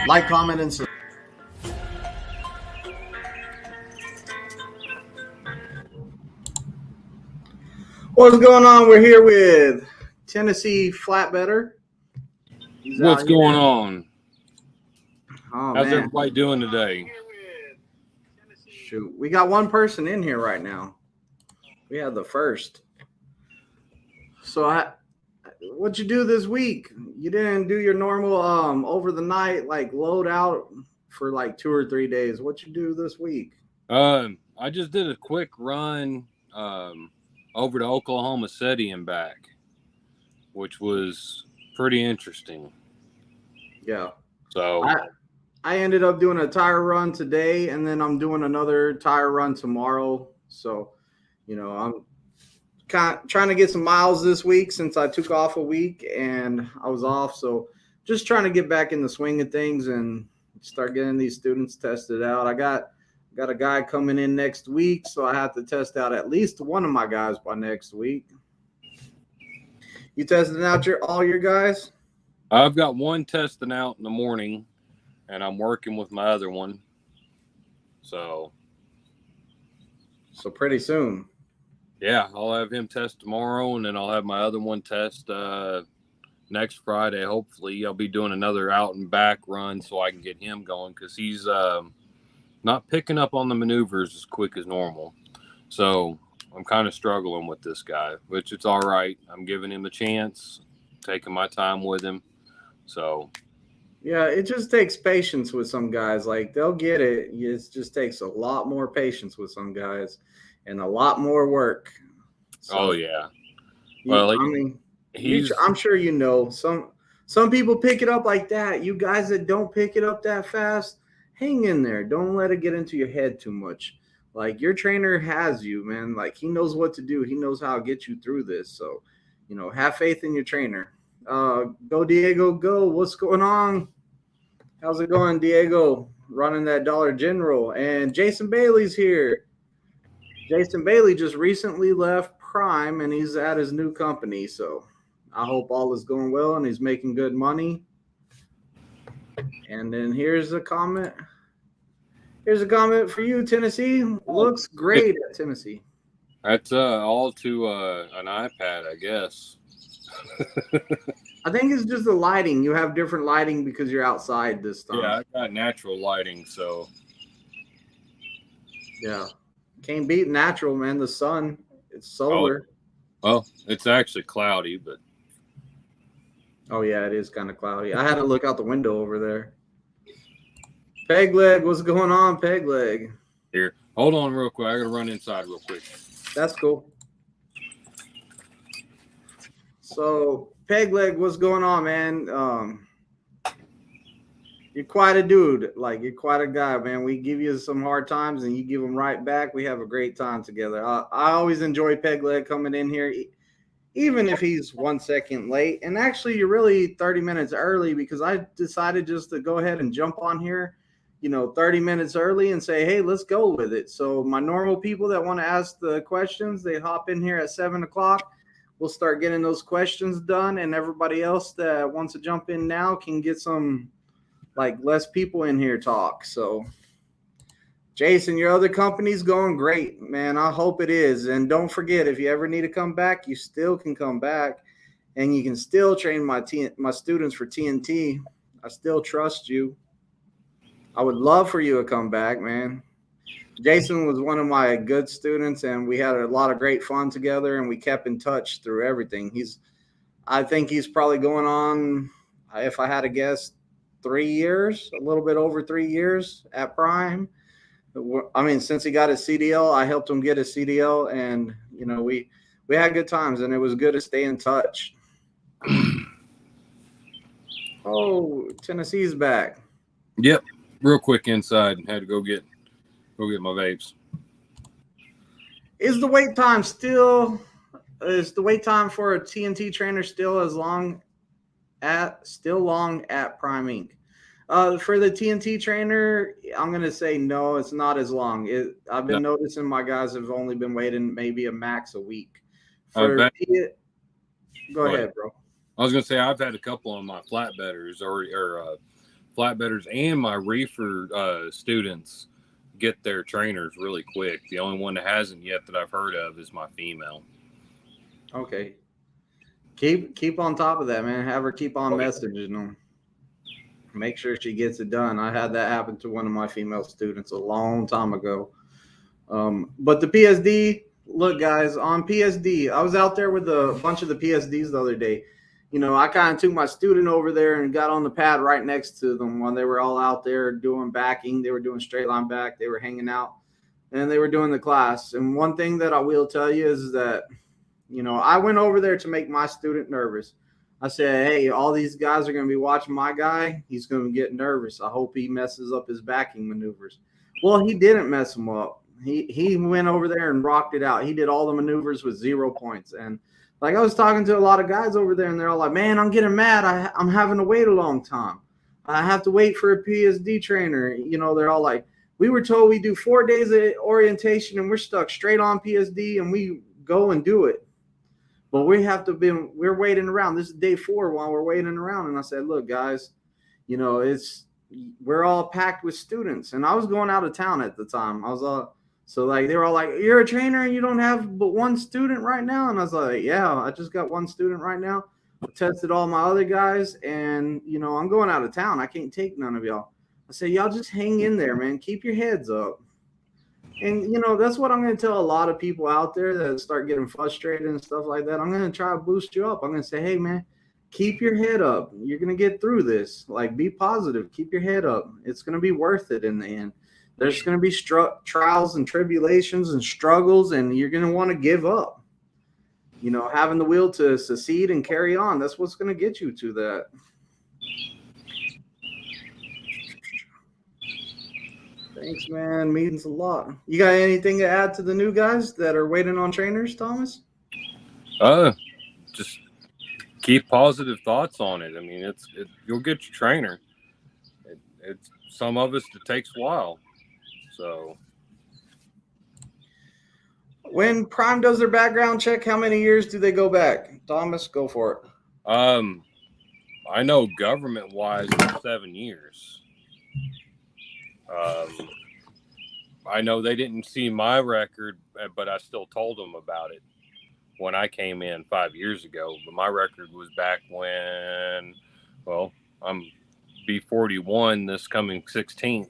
Like, comment, and subscribe. What's going on? We're here with Tennessee Flatbedder. What's going on? Oh, How's man. everybody doing today? Shoot, we got one person in here right now. We have the first. So, what'd you do this week? You didn't do your normal over the night like load out for like 2 or 3 days. What'd you do this week? I just did a quick run over to Oklahoma City and back, which was pretty interesting. Yeah. So I ended up doing a tire run today, and then I'm doing another tire run tomorrow. So, I'm kind of trying to get some miles this week since I took off a week and I was off. So just trying to get back in the swing of things and start getting these students tested out. I got a guy coming in next week, so I have to test out at least one of my guys by next week. You testing out all your guys? I've got one testing out in the morning, and I'm working with my other one. So pretty soon. Yeah, I'll have him test tomorrow, and then I'll have my other one test next Friday. Hopefully, I'll be doing another out and back run so I can get him going because he's not picking up on the maneuvers as quick as normal. So I'm kind of struggling with this guy, which it's all right. I'm giving him a chance, taking my time with him. So yeah, it just takes patience with some guys. Like, they'll get it. It just takes a lot more patience with some guys and a lot more work. So, oh yeah. Well, I'm sure some people pick it up like that. You guys that don't pick it up that fast, hang in there. Don't let it get into your head too much. Like, your trainer has you, man. Like, he knows what to do. He knows how to get you through this. So, have faith in your trainer. Go, Diego, go. What's going on? How's it going, Diego? Running that Dollar General. And Jason Bailey's here. Jason Bailey just recently left Prime, and he's at his new company. So I hope all is going well and he's making good money. And then here's a comment. Here's a comment for you, Tennessee. Looks great at Tennessee. That's all to an iPad, I guess. I think it's just the lighting. You have different lighting because you're outside this time. Yeah, I got natural lighting, so. Yeah. Can't beat natural, man. The sun, it's solar. Well, it's actually cloudy, but. Oh, yeah, it is kind of cloudy. I had to look out the window over there. Peg leg, what's going on, Peg leg? Here, hold on real quick. I got to run inside real quick. That's cool. So, Peg leg, what's going on, man? You're quite a dude. Like, you're quite a guy, man. We give you some hard times and you give them right back. We have a great time together. I always enjoy Peg leg coming in here, even if he's 1 second late. And actually, you're really 30 minutes early because I decided just to go ahead and jump on here, 30 minutes early and say, hey, let's go with it. So my normal people that want to ask the questions, they hop in here at 7 o'clock. We'll start getting those questions done. And everybody else that wants to jump in now can get some, less people in here talk. So, Jason, your other company's going great, man. I hope it is. And don't forget, if you ever need to come back, you still can come back. And you can still train my students for TNT. I still trust you. I would love for you to come back, man. Jason was one of my good students, and we had a lot of great fun together, and we kept in touch through everything. I think he's probably going on, if I had to guess, 3 years, a little bit over 3 years at Prime. I mean, since he got his CDL, I helped him get his CDL, and, we had good times, and it was good to stay in touch. Oh, Tennessee's back. Yep. Real quick inside. Had to go get my vapes. Is the wait time for a TNT trainer still long at Prime Inc? For the TNT trainer, I'm gonna say no, it's not as long. I've been noticing my guys have only been waiting maybe a max a week. Go ahead, bro. I was gonna say I've had a couple of my flatbedders or flatbedders and my reefer students get their trainers really quick. The only one that hasn't yet that I've heard of is my female. Okay. Keep on top of that, man. Have her keep on messaging them. Make sure she gets it done. I had that happen to one of my female students a long time ago. But the PSD, look, guys, on PSD, I was out there with a bunch of the PSDs the other day. You know, I kind of took my student over there and got on the pad right next to them while they were all out there doing backing. They were doing straight line back. They were hanging out, and they were doing the class. And one thing that I will tell you is that, you know, I went over there to make my student nervous. I said, hey, all these guys are going to be watching my guy. He's going to get nervous. I hope he messes up his backing maneuvers. Well, he didn't mess them up. He went over there and rocked it out. He did all the maneuvers with 0 points. And like I was talking to a lot of guys over there, and they're all like, man, I'm getting mad. I'm having to wait a long time. I have to wait for a PSD trainer. You know, they're all like, we were told we do 4 days of orientation, and we're stuck straight on PSD, and we go and do it. But we're waiting around. This is day 4 while we're waiting around. And I said, look, guys, you know, we're all packed with students. And I was going out of town at the time. So like, they were all like, you're a trainer and you don't have but one student right now? And I was like, yeah, I just got one student right now. I tested all my other guys, and, you know, I'm going out of town. I can't take none of y'all. I said, y'all just hang in there, man. Keep your heads up. And, you know, that's what I'm going to tell a lot of people out there that start getting frustrated and stuff like that. I'm going to try to boost you up. I'm going to say, hey, man, keep your head up. You're going to get through this. Like, be positive. Keep your head up. It's going to be worth it in the end. There's going to be trials and tribulations and struggles, and you're going to want to give up. You know, having the will to succeed and carry on, that's what's going to get you to that. Thanks, man. Means a lot. You got anything to add to the new guys that are waiting on trainers, Thomas? Just keep positive thoughts on it. I mean, you'll get your trainer. It's some of us it takes a while. So when Prime does their background check, how many years do they go back? Thomas, go for it. I know government-wise, it's 7 years. I know they didn't see my record, but I still told them about it when I came in 5 years ago. But my record was back when, well, I'm be 41 this coming 16th,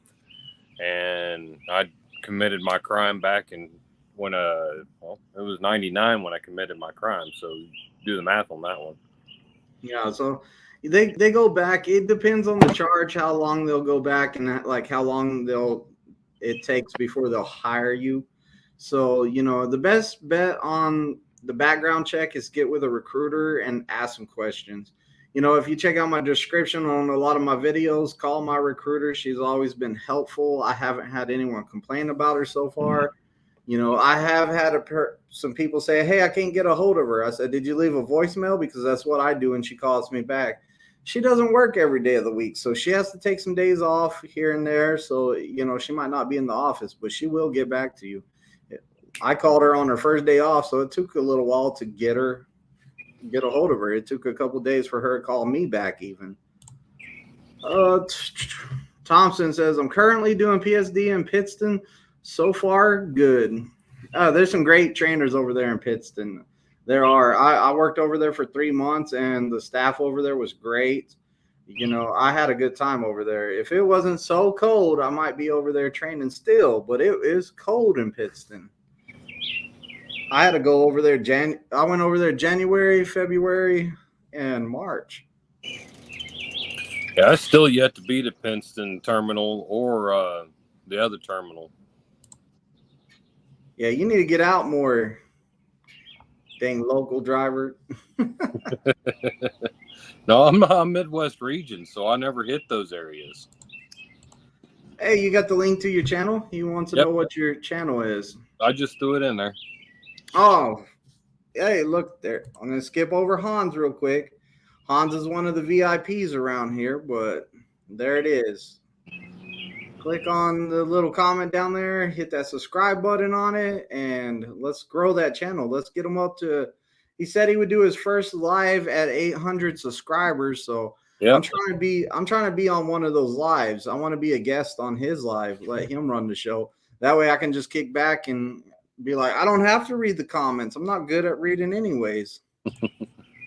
and I committed my crime back in when it was 99 when I committed my crime. So do the math on that one. Yeah, so they go back. It depends on the charge, how long they'll go back, and like how long it takes before they'll hire you. So, you know, the best bet on the background check is get with a recruiter and ask some questions. You know, if you check out my description on a lot of my videos, call my recruiter. She's always been helpful. I haven't had anyone complain about her so far. You know, I have had some people say, hey, I can't get a hold of her. I said, did you leave a voicemail? Because that's what I do, and she calls me back. She doesn't work every day of the week, so she has to take some days off here and there. So, you know, she might not be in the office, but she will get back to you. I called her on her first day off, so it took a little while to get a hold of her. It took a couple days for her to call me back even. Thompson says, I'm currently doing PSD in Pittston. So far, good. There's some great trainers over there in Pittston. There are. I worked over there for 3 months, and the staff over there was great. You know, I had a good time over there. If it wasn't so cold, I might be over there training still, but it is cold in Pittston. I had to go over there. I went over there January, February, and March. Yeah, I still yet to be to Pittston terminal or the other terminal. Yeah, you need to get out more, dang local driver. No, I'm Midwest region, so I never hit those areas. Hey, you got the link to your channel? He wants to know what your channel is. I just threw it in there. Oh, hey, look there. I'm going to skip over Hans real quick. Hans is one of the VIPs around here, but there it is. Click on the little comment down there, hit that subscribe button on it, and let's grow that channel. Let's get him up to, he said he would do his first live at 800 subscribers. So Yeah. I'm trying to be on one of those lives. I want to be a guest on his live, let him run the show. That way I can just kick back and be like, I don't have to read the comments. I'm not good at reading anyways.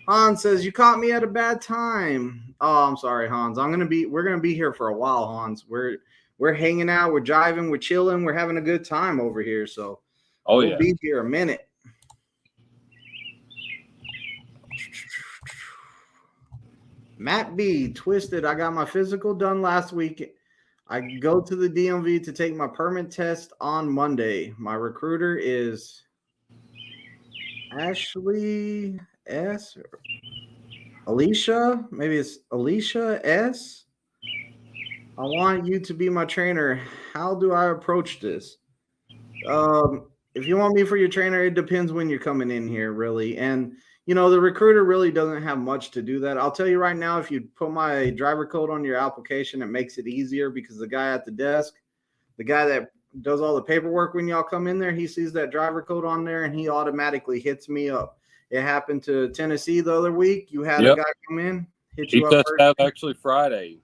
Hans says, you caught me at a bad time. Oh, I'm sorry, Hans. We're gonna be here for a while, Hans. We're hanging out, we're jiving, we're chilling, we're having a good time over here. So we'll be here a minute. Matt B, Twisted. I got my physical done last week. I go to the DMV to take my permit test on Monday. My recruiter is Ashley S. Alicia. Maybe it's Alicia S. I want you to be my trainer. How do I approach this? If you want me for your trainer, it depends when you're coming in here, really. And the recruiter really doesn't have much to do that. I'll tell you right now, if you put my driver code on your application, it makes it easier because the guy at the desk, the guy that does all the paperwork when y'all come in there, he sees that driver code on there and he automatically hits me up. It happened to Tennessee the other week. You had a guy come in, hit you up. He tested out actually Friday.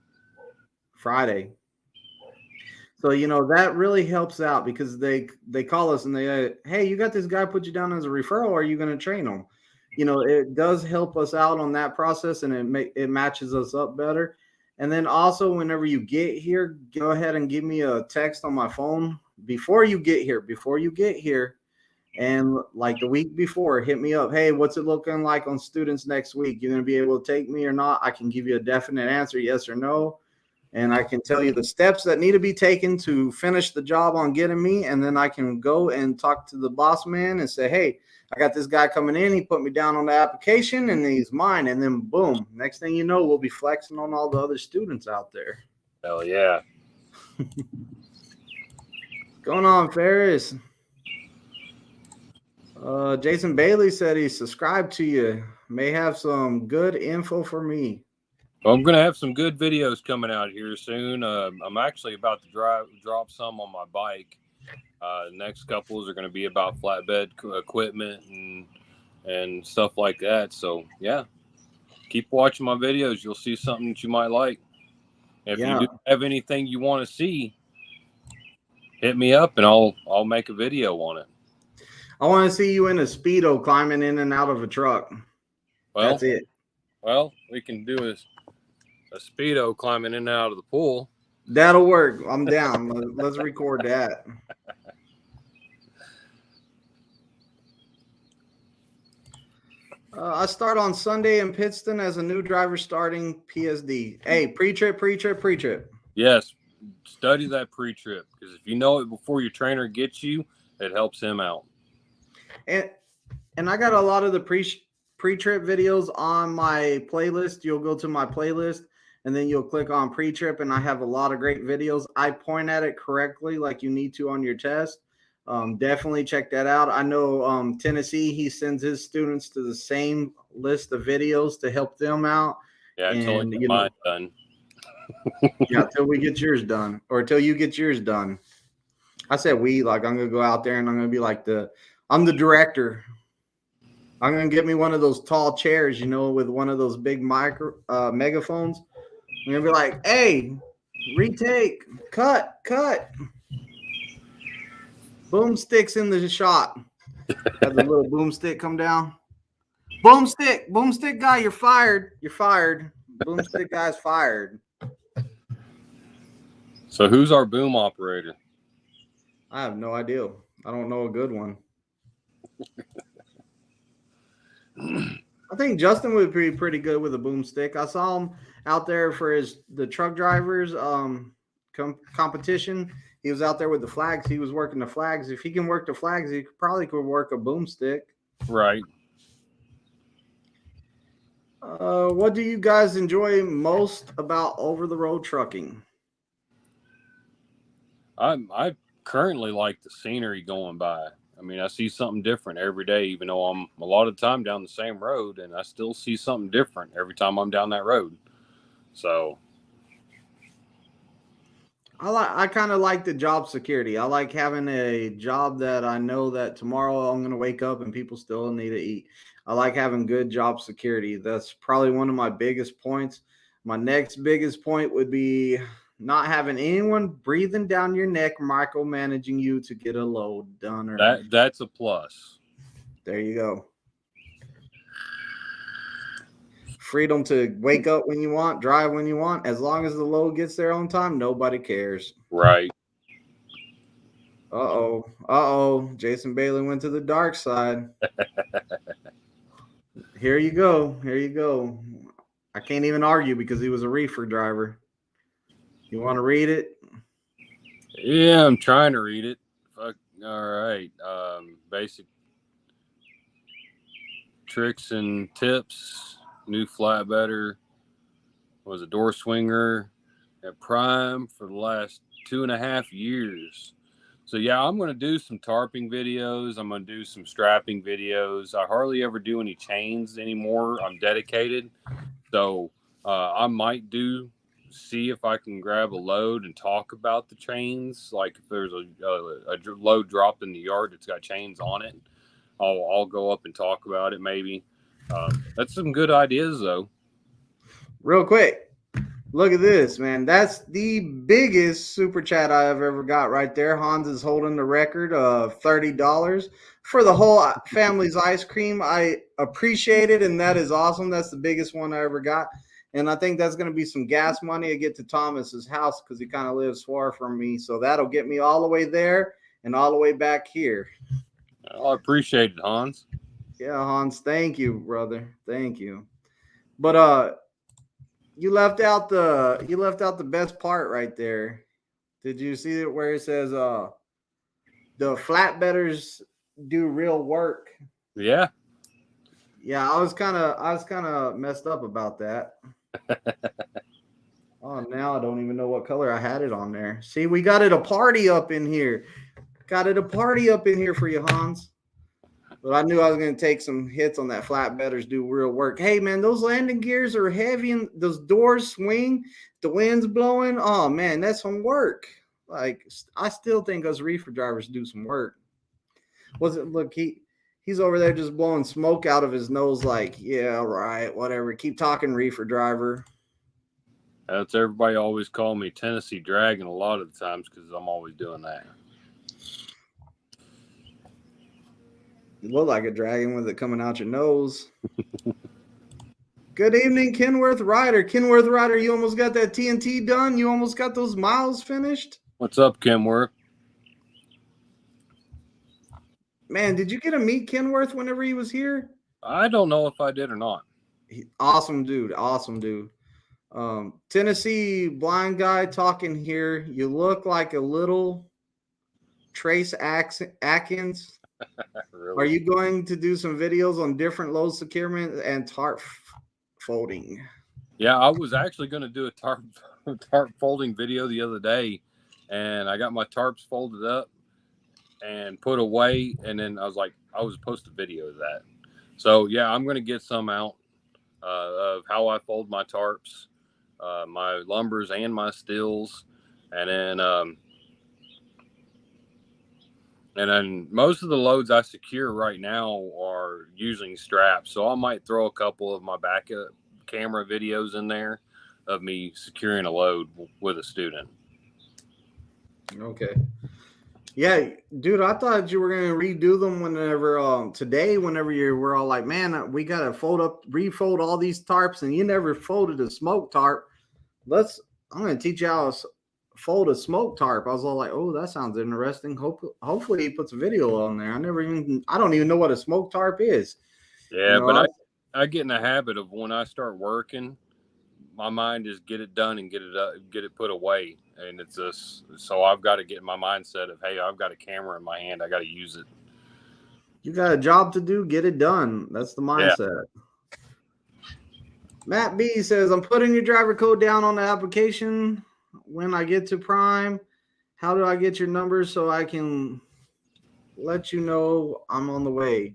So, that really helps out because they call us and they, hey, you got this guy put you down as a referral. Are you going to train him? It does help us out on that process and it matches us up better. And then also whenever you get here, go ahead and give me a text on my phone before you get here. And like the week before, hit me up. Hey, what's it looking like on students next week? You're going to be able to take me or not? I can give you a definite answer, yes or no. And I can tell you the steps that need to be taken to finish the job on getting me. And then I can go and talk to the boss man and say, hey, I got this guy coming in. He put me down on the application and he's mine. And then boom, next thing you know, we'll be flexing on all the other students out there. Hell yeah. What's going on, Ferris? Jason Bailey said he subscribed to you. May have some good info for me. Well, I'm going to have some good videos coming out here soon. I'm actually about to drop some on my bike. Next couples are going to be about flatbed equipment and stuff like that. So, yeah, keep watching my videos. You'll see something that you might like. If you do have anything you want to see, hit me up and I'll make a video on it. I want to see you in a Speedo climbing in and out of a truck. Well, that's it. Well, we can do a Speedo climbing in and out of the pool. That'll work. I'm down. Let's record that. I start on Sunday in Pittston as a new driver starting PSD. Hey, pre-trip. Yes, study that pre-trip because if you know it before your trainer gets you, it helps him out. And I got a lot of the pre-trip videos on my playlist. You'll go to my playlist and then you'll click on pre-trip and I have a lot of great videos. I point at it correctly like you need to on your test. Definitely check that out. I know Tennessee, he sends his students to the same list of videos to help them out. Yeah, until I get mine done. Yeah, until we get yours done or until you get yours done. I said I'm going to go out there and I'm going to be like I'm the director. I'm going to get me one of those tall chairs, with one of those big megaphones. I'm going to be like, hey, retake, cut. Boomsticks in the shot. Have the little boomstick come down. Boomstick guy, you're fired. Boomstick guy's fired. So who's our boom operator? I have no idea. I don't know a good one. I think Justin would be pretty good with a boomstick. I saw him out there for the truck drivers competition. He was out there with the flags. He was working the flags. If he can work the flags, he probably could work a boomstick. Right. What do you guys enjoy most about over-the-road trucking? I currently like the scenery going by. I mean, I see something different every day, even though I'm a lot of the time down the same road, and I still see something different every time I'm down that road. So I kind of like the job security. I like having a job that I know that tomorrow I'm going to wake up and people still need to eat. I like having good job security. That's probably one of my biggest points. My next biggest point would be not having anyone breathing down your neck, micromanaging you to get a load done. Or That's a plus. There you go. Freedom to wake up when you want, drive when you want. As long as the load gets there on time, nobody cares. Right. Uh-oh. Jason Bailey went to the dark side. Here you go. I can't even argue because he was a reefer driver. You want to read it? Yeah, I'm trying to read it. Fuck. All right. Basic tricks and tips. New flatbedder. Was a door swinger at Prime for the last 2.5 years. So yeah, I'm going to do some tarping videos. I'm going to do some strapping videos. I hardly ever do any chains anymore. I'm dedicated. So I might see if I can grab a load and talk about the chains. Like if there's a load dropped in the yard that's got chains on it, I'll go up and talk about it maybe. That's some good ideas though. Real quick, look at this, man. That's the biggest super chat I've ever got right there. Hans is holding the record of $30 for the whole family's ice cream. I appreciate it, and that is awesome. That's the biggest one I ever got. And I think that's going to be some gas money to get to Thomas's house because he kind of lives far from me. So that'll get me all the way there and all the way back here. I appreciate it, Hans. Yeah, Hans. Thank you, brother. Thank you. But you left out the best part right there. Did you see it where it says the flatbedders do real work? Yeah. Yeah, I was kind of messed up about that. Oh, now I don't even know what color I had it on there. See, we got it a party up in here. Got it a party up in here for you, Hans. But I knew I was going to take some hits on that flatbedders do real work. Hey, man, those landing gears are heavy and those doors swing. The wind's blowing. Oh, man, that's some work. Like, I still think us reefer drivers do some work. Look, he's over there just blowing smoke out of his nose like, yeah, right, whatever. Keep talking, reefer driver. That's everybody always call me Tennessee Dragon a lot of the times because I'm always doing that. You look like a dragon with it coming out your nose. Good evening, Kenworth Ryder. Kenworth Ryder, you almost got that TNT done? You almost got those miles finished? What's up, Kenworth? Man, did you get to meet Kenworth whenever he was here? I don't know if I did or not. Awesome dude. Tennessee blind guy talking here. You look like a little Trace Atkins. Really? Are you going to do some videos on different load securement and tarp folding? Yeah, I was actually going to do a tarp folding video the other day, and I got my tarps folded up and put away, and then I was supposed to video that. So yeah, I'm going to get some out of how I fold my tarps, my lumbers and my stills, and then most of the loads I secure right now are using straps. So I might throw a couple of my backup camera videos in there of me securing a load with a student. Okay. Yeah, dude, I thought you were going to redo them whenever we're all like, man, we got to refold all these tarps, and you never folded a smoke tarp. I'm going to teach you how to fold a smoke tarp. I was all like, oh, that sounds interesting. Hopefully he puts a video on there. I don't even know what a smoke tarp is. Yeah, but I get in the habit of when I start working, my mind is get it done and get it put away. And it's so I've got to get in my mindset of, hey, I've got a camera in my hand. I got to use it. You got a job to do, get it done. That's the mindset. Yeah. Matt B says, I'm putting your driver code down on the application. When I get to Prime, how do I get your number so I can let you know I'm on the way?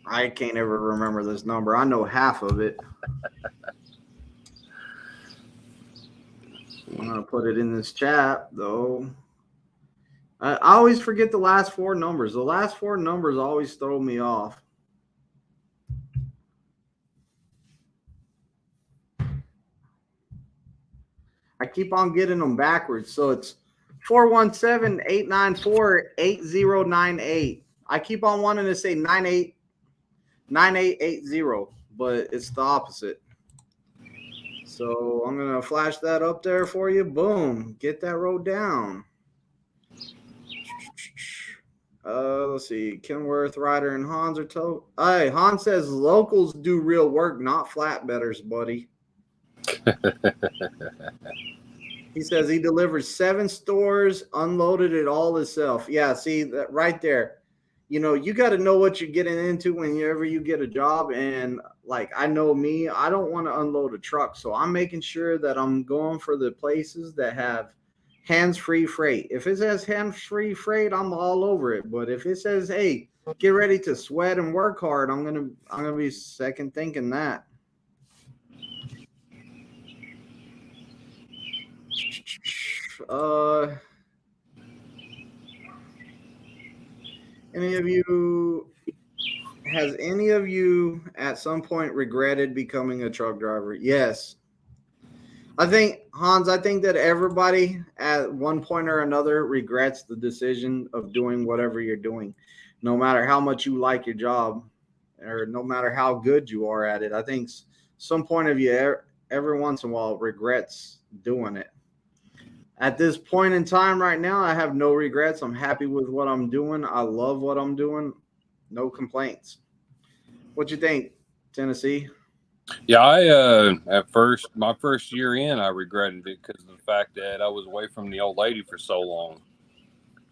I can't ever remember this number. I know half of it. I'm going to put it in this chat, though. I always forget the last four numbers. The last four numbers always throw me off. I keep on getting them backwards. So it's 417-894-8098. I keep on wanting to say 9880, but it's the opposite. So I'm going to flash that up there for you. Boom. Get that wrote down. Let's see. Kenworth, Ryder, and Hans are told. Hey, Hans says locals do real work, not flatbedders, buddy. He says he delivers 7 stores, unloaded it all himself. Yeah, see that right there. You know, you got to know what you're getting into whenever you get a job. And like, I know me, I don't want to unload a truck. So I'm making sure that I'm going for the places that have hands-free freight. If it says hands-free freight, I'm all over it. But if it says, hey, get ready to sweat and work hard, I'm gonna be second thinking that. Has any of you at some point regretted becoming a truck driver? Yes. I think, Hans, that everybody at one point or another regrets the decision of doing whatever you're doing, no matter how much you like your job or no matter how good you are at it. I think some point of you every once in a while regrets doing it. At this point in time right now, I have no regrets. I'm happy with what I'm doing. I love what I'm doing. No complaints. What you think, Tennessee? Yeah, my first year in, I regretted it because of the fact that I was away from the old lady for so long.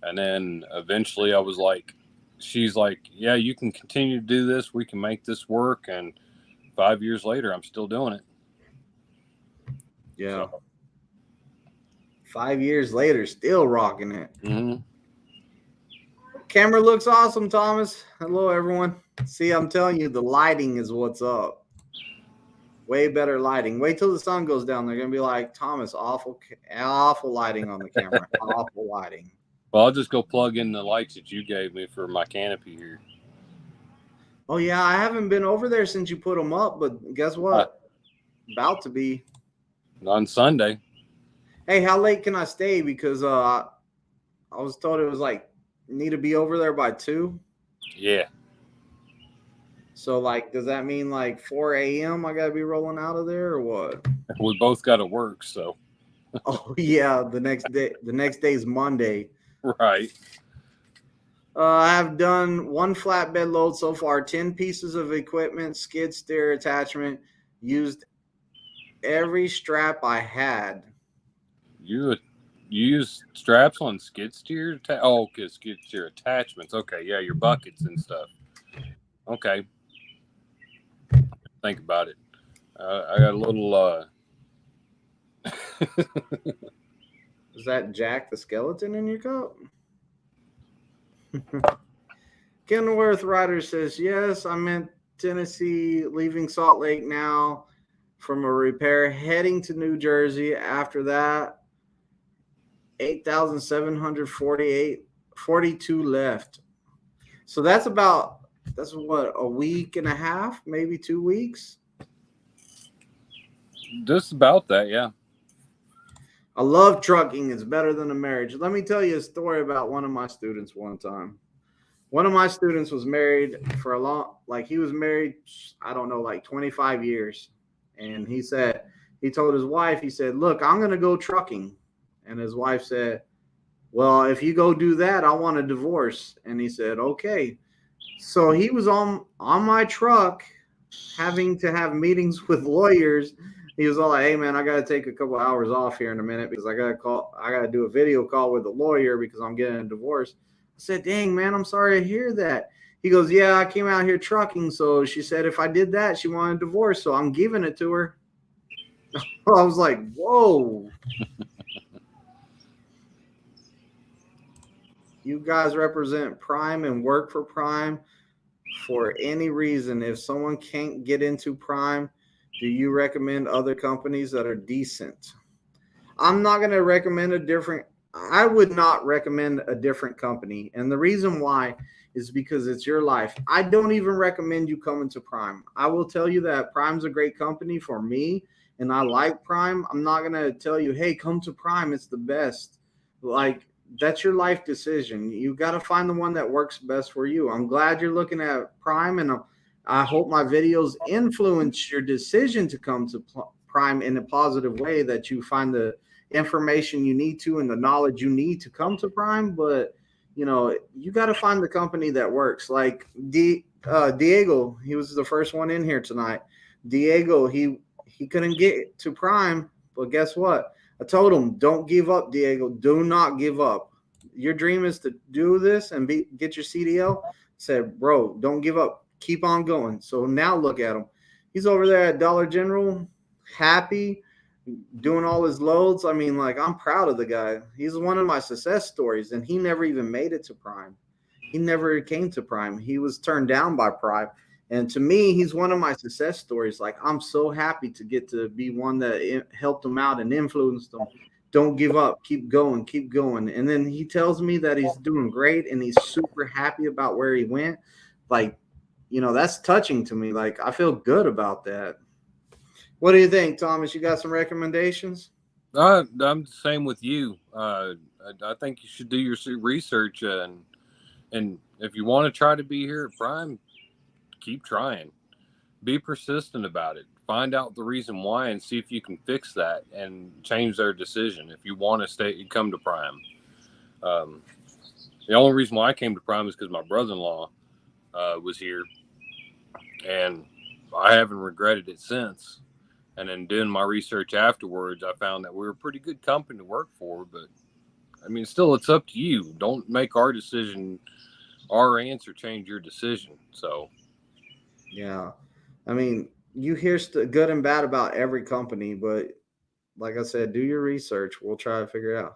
And then eventually I was like, she's like, yeah, you can continue to do this. We can make this work. And 5 years later, I'm still doing it. Yeah. So. 5 years later, still rocking it. Mm-hmm. Camera looks awesome, Thomas. Hello, everyone. See, I'm telling you, the lighting is what's up. Way better lighting. Wait till the sun goes down. They're going to be like, Thomas, awful lighting on the camera. Awful lighting. Well, I'll just go plug in the lights that you gave me for my canopy here. Oh, yeah. I haven't been over there since you put them up, but guess what? About to be. On Sunday. Hey, how late can I stay? Because I was told it was like, need to be over there by 2. Yeah. So, like, does that mean like 4 a.m. I got to be rolling out of there or what? We both got to work, so. Oh, yeah. The next day's Monday. Right. I have done 1 flatbed load so far, 10 pieces of equipment, skid steer attachment, used every strap I had. You use straps on skid steer? Okay, skid steer attachments. Okay, yeah, your buckets and stuff. Okay. Think about it. I got a little. Is that Jack the Skeleton in your cup? Kenworth Ryder says, yes, I'm in Tennessee, leaving Salt Lake now from a repair, heading to New Jersey. After that, 8,742 left. So that's what, a week and a half, maybe 2 weeks? Just about that, yeah. I love trucking. It's better than a marriage. Let me tell you a story about one of my students one time. One of my students was married for a long, like he was married, I don't know, like 25 years. And he told his wife, he said, look, I'm going to go trucking. And his wife said, well, if you go do that, I want a divorce. And he said, okay. So he was on my truck having to have meetings with lawyers. He was all like, hey, man, I got to take a couple hours off here in a minute because I got to do a video call with the lawyer because I'm getting a divorce. I said, dang, man, I'm sorry to hear that. He goes, yeah, I came out here trucking. So she said if I did that, she wanted a divorce. So I'm giving it to her. I was like, whoa. You guys represent Prime and work for Prime for any reason. If someone can't get into Prime, do you recommend other companies that are decent? I'm not going to recommend I would not recommend a different company. And the reason why is because it's your life. I don't even recommend you coming to Prime. I will tell you that Prime's a great company for me and I like Prime, I'm not going to tell you, hey, come to Prime. It's the best. Like, that's your life decision. You got to find the one that works best for you. I'm glad you're looking at Prime, and I hope my videos influence your decision to come to Prime in a positive way, that you find the information you need to and the knowledge you need to come to Prime. But, you know, you got to find the company that works. Like Diego, he was the first one in here tonight. Diego, he couldn't get to Prime, but guess what? I told him, don't give up, Diego. Do not give up. Your dream is to do this and get your CDL. I said, bro, don't give up. Keep on going. So now look at him. He's over there at Dollar General, happy, doing all his loads. I mean, like, I'm proud of the guy. He's one of my success stories, and he never even made it to Prime. He never came to Prime. He was turned down by Prime. And to me, he's one of my success stories. Like, I'm so happy to get to be one that helped him out and influenced him. Don't give up. Keep going. Keep going. And then he tells me that he's doing great and he's super happy about where he went. Like, you know, that's touching to me. Like, I feel good about that. What do you think, Thomas? You got some recommendations? I'm the same with you. I think you should do your research, and if you want to try to be here at Prime, keep trying. Be persistent about it. Find out the reason why and see if you can fix that and change their decision. If you want to come to Prime. The only reason why I came to Prime is because my brother-in-law was here, and I haven't regretted it since. And then doing my research afterwards, I found that we're a pretty good company to work for. But I mean, still, it's up to you. Don't make our decision, our answer, change your decision. So. Yeah. I mean, you hear good and bad about every company, but like I said, do your research. We'll try to figure it out.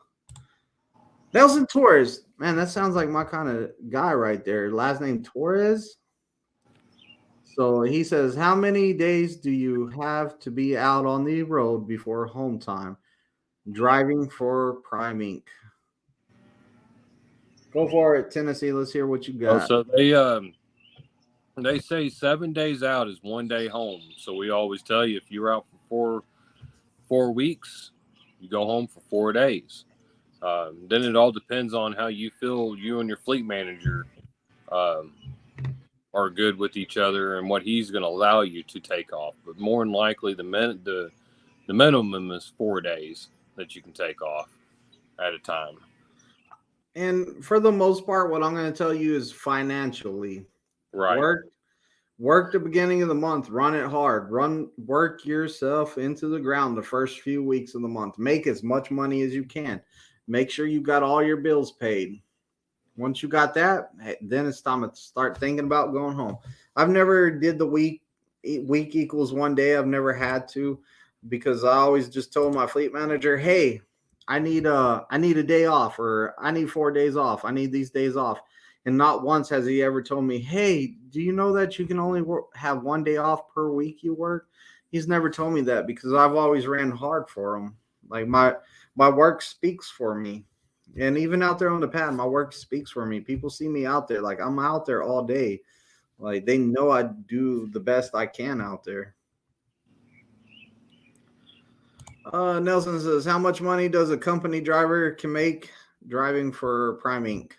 Nelson Torres, man, that sounds like my kind of guy right there. Last name Torres. So he says, how many days do you have to be out on the road before home time? Driving for Prime Inc. Go for it, Tennessee. Let's hear what you got. So they say 7 days out is 1 day home. So we always tell you, if you're out for four weeks, you go home for 4 days. Then it all depends on how you feel you and your fleet manager are good with each other and what he's going to allow you to take off. But more than likely, the minimum is 4 days that you can take off at a time. And for the most part, what I'm going to tell you is financially. Right. Work the beginning of the month. Run it hard. Work yourself into the ground the first few weeks of the month. Make as much money as you can. Make sure you got all your bills paid. Once you got that, then it's time to start thinking about going home. I've never did the week equals 1 day. I've never had to, because I always just told my fleet manager, hey, I need a day off, or I need 4 days off. I need these days off. And not once has he ever told me, hey, do you know that you can only have 1 day off per week you work? He's never told me that, because I've always ran hard for him. Like, my work speaks for me. And even out there on the pad, my work speaks for me. People see me out there. Like, I'm out there all day. Like, they know I do the best I can out there. Nelson says, how much money does a company driver can make driving for Prime Inc.?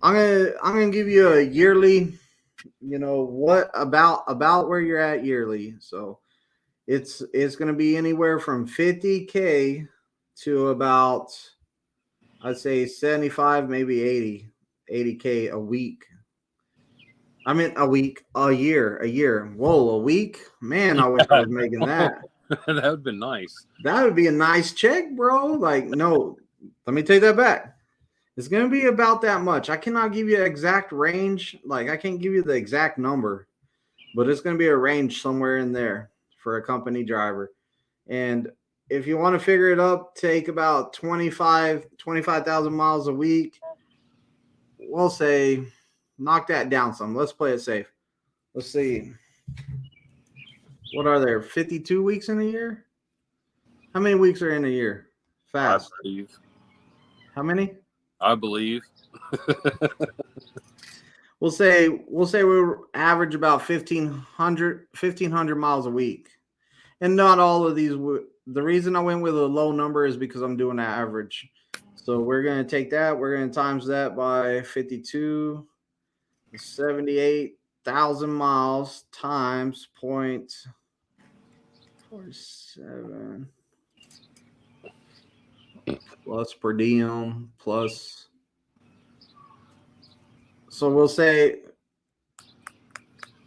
I'm gonna give you a yearly, you know, what about where you're at yearly. So it's gonna be anywhere from 50K to about, I'd say 75, maybe 80K a week. I mean, a year. Whoa, a week? Man, I wish I was making that. That would be nice. That would be a nice check, bro. Like, no, let me take that back. It's going to be about that much. I cannot give you an exact range. Like, I can't give you the exact number, but it's going to be a range somewhere in there for a company driver. And if you want to figure it up, take about 25,000 miles a week. We'll say knock that down some. Let's play it safe. Let's see. What are there? 52 weeks in a year? How many weeks are in a year? Fast. I believe. How many? I believe. We'll say we average about 1,500 miles a week. And not all of these. The reason I went with a low number is because I'm doing an average. So we're going to take that. We're going to times that by 52, 78,000 miles times 0.47 plus per diem plus. So we'll say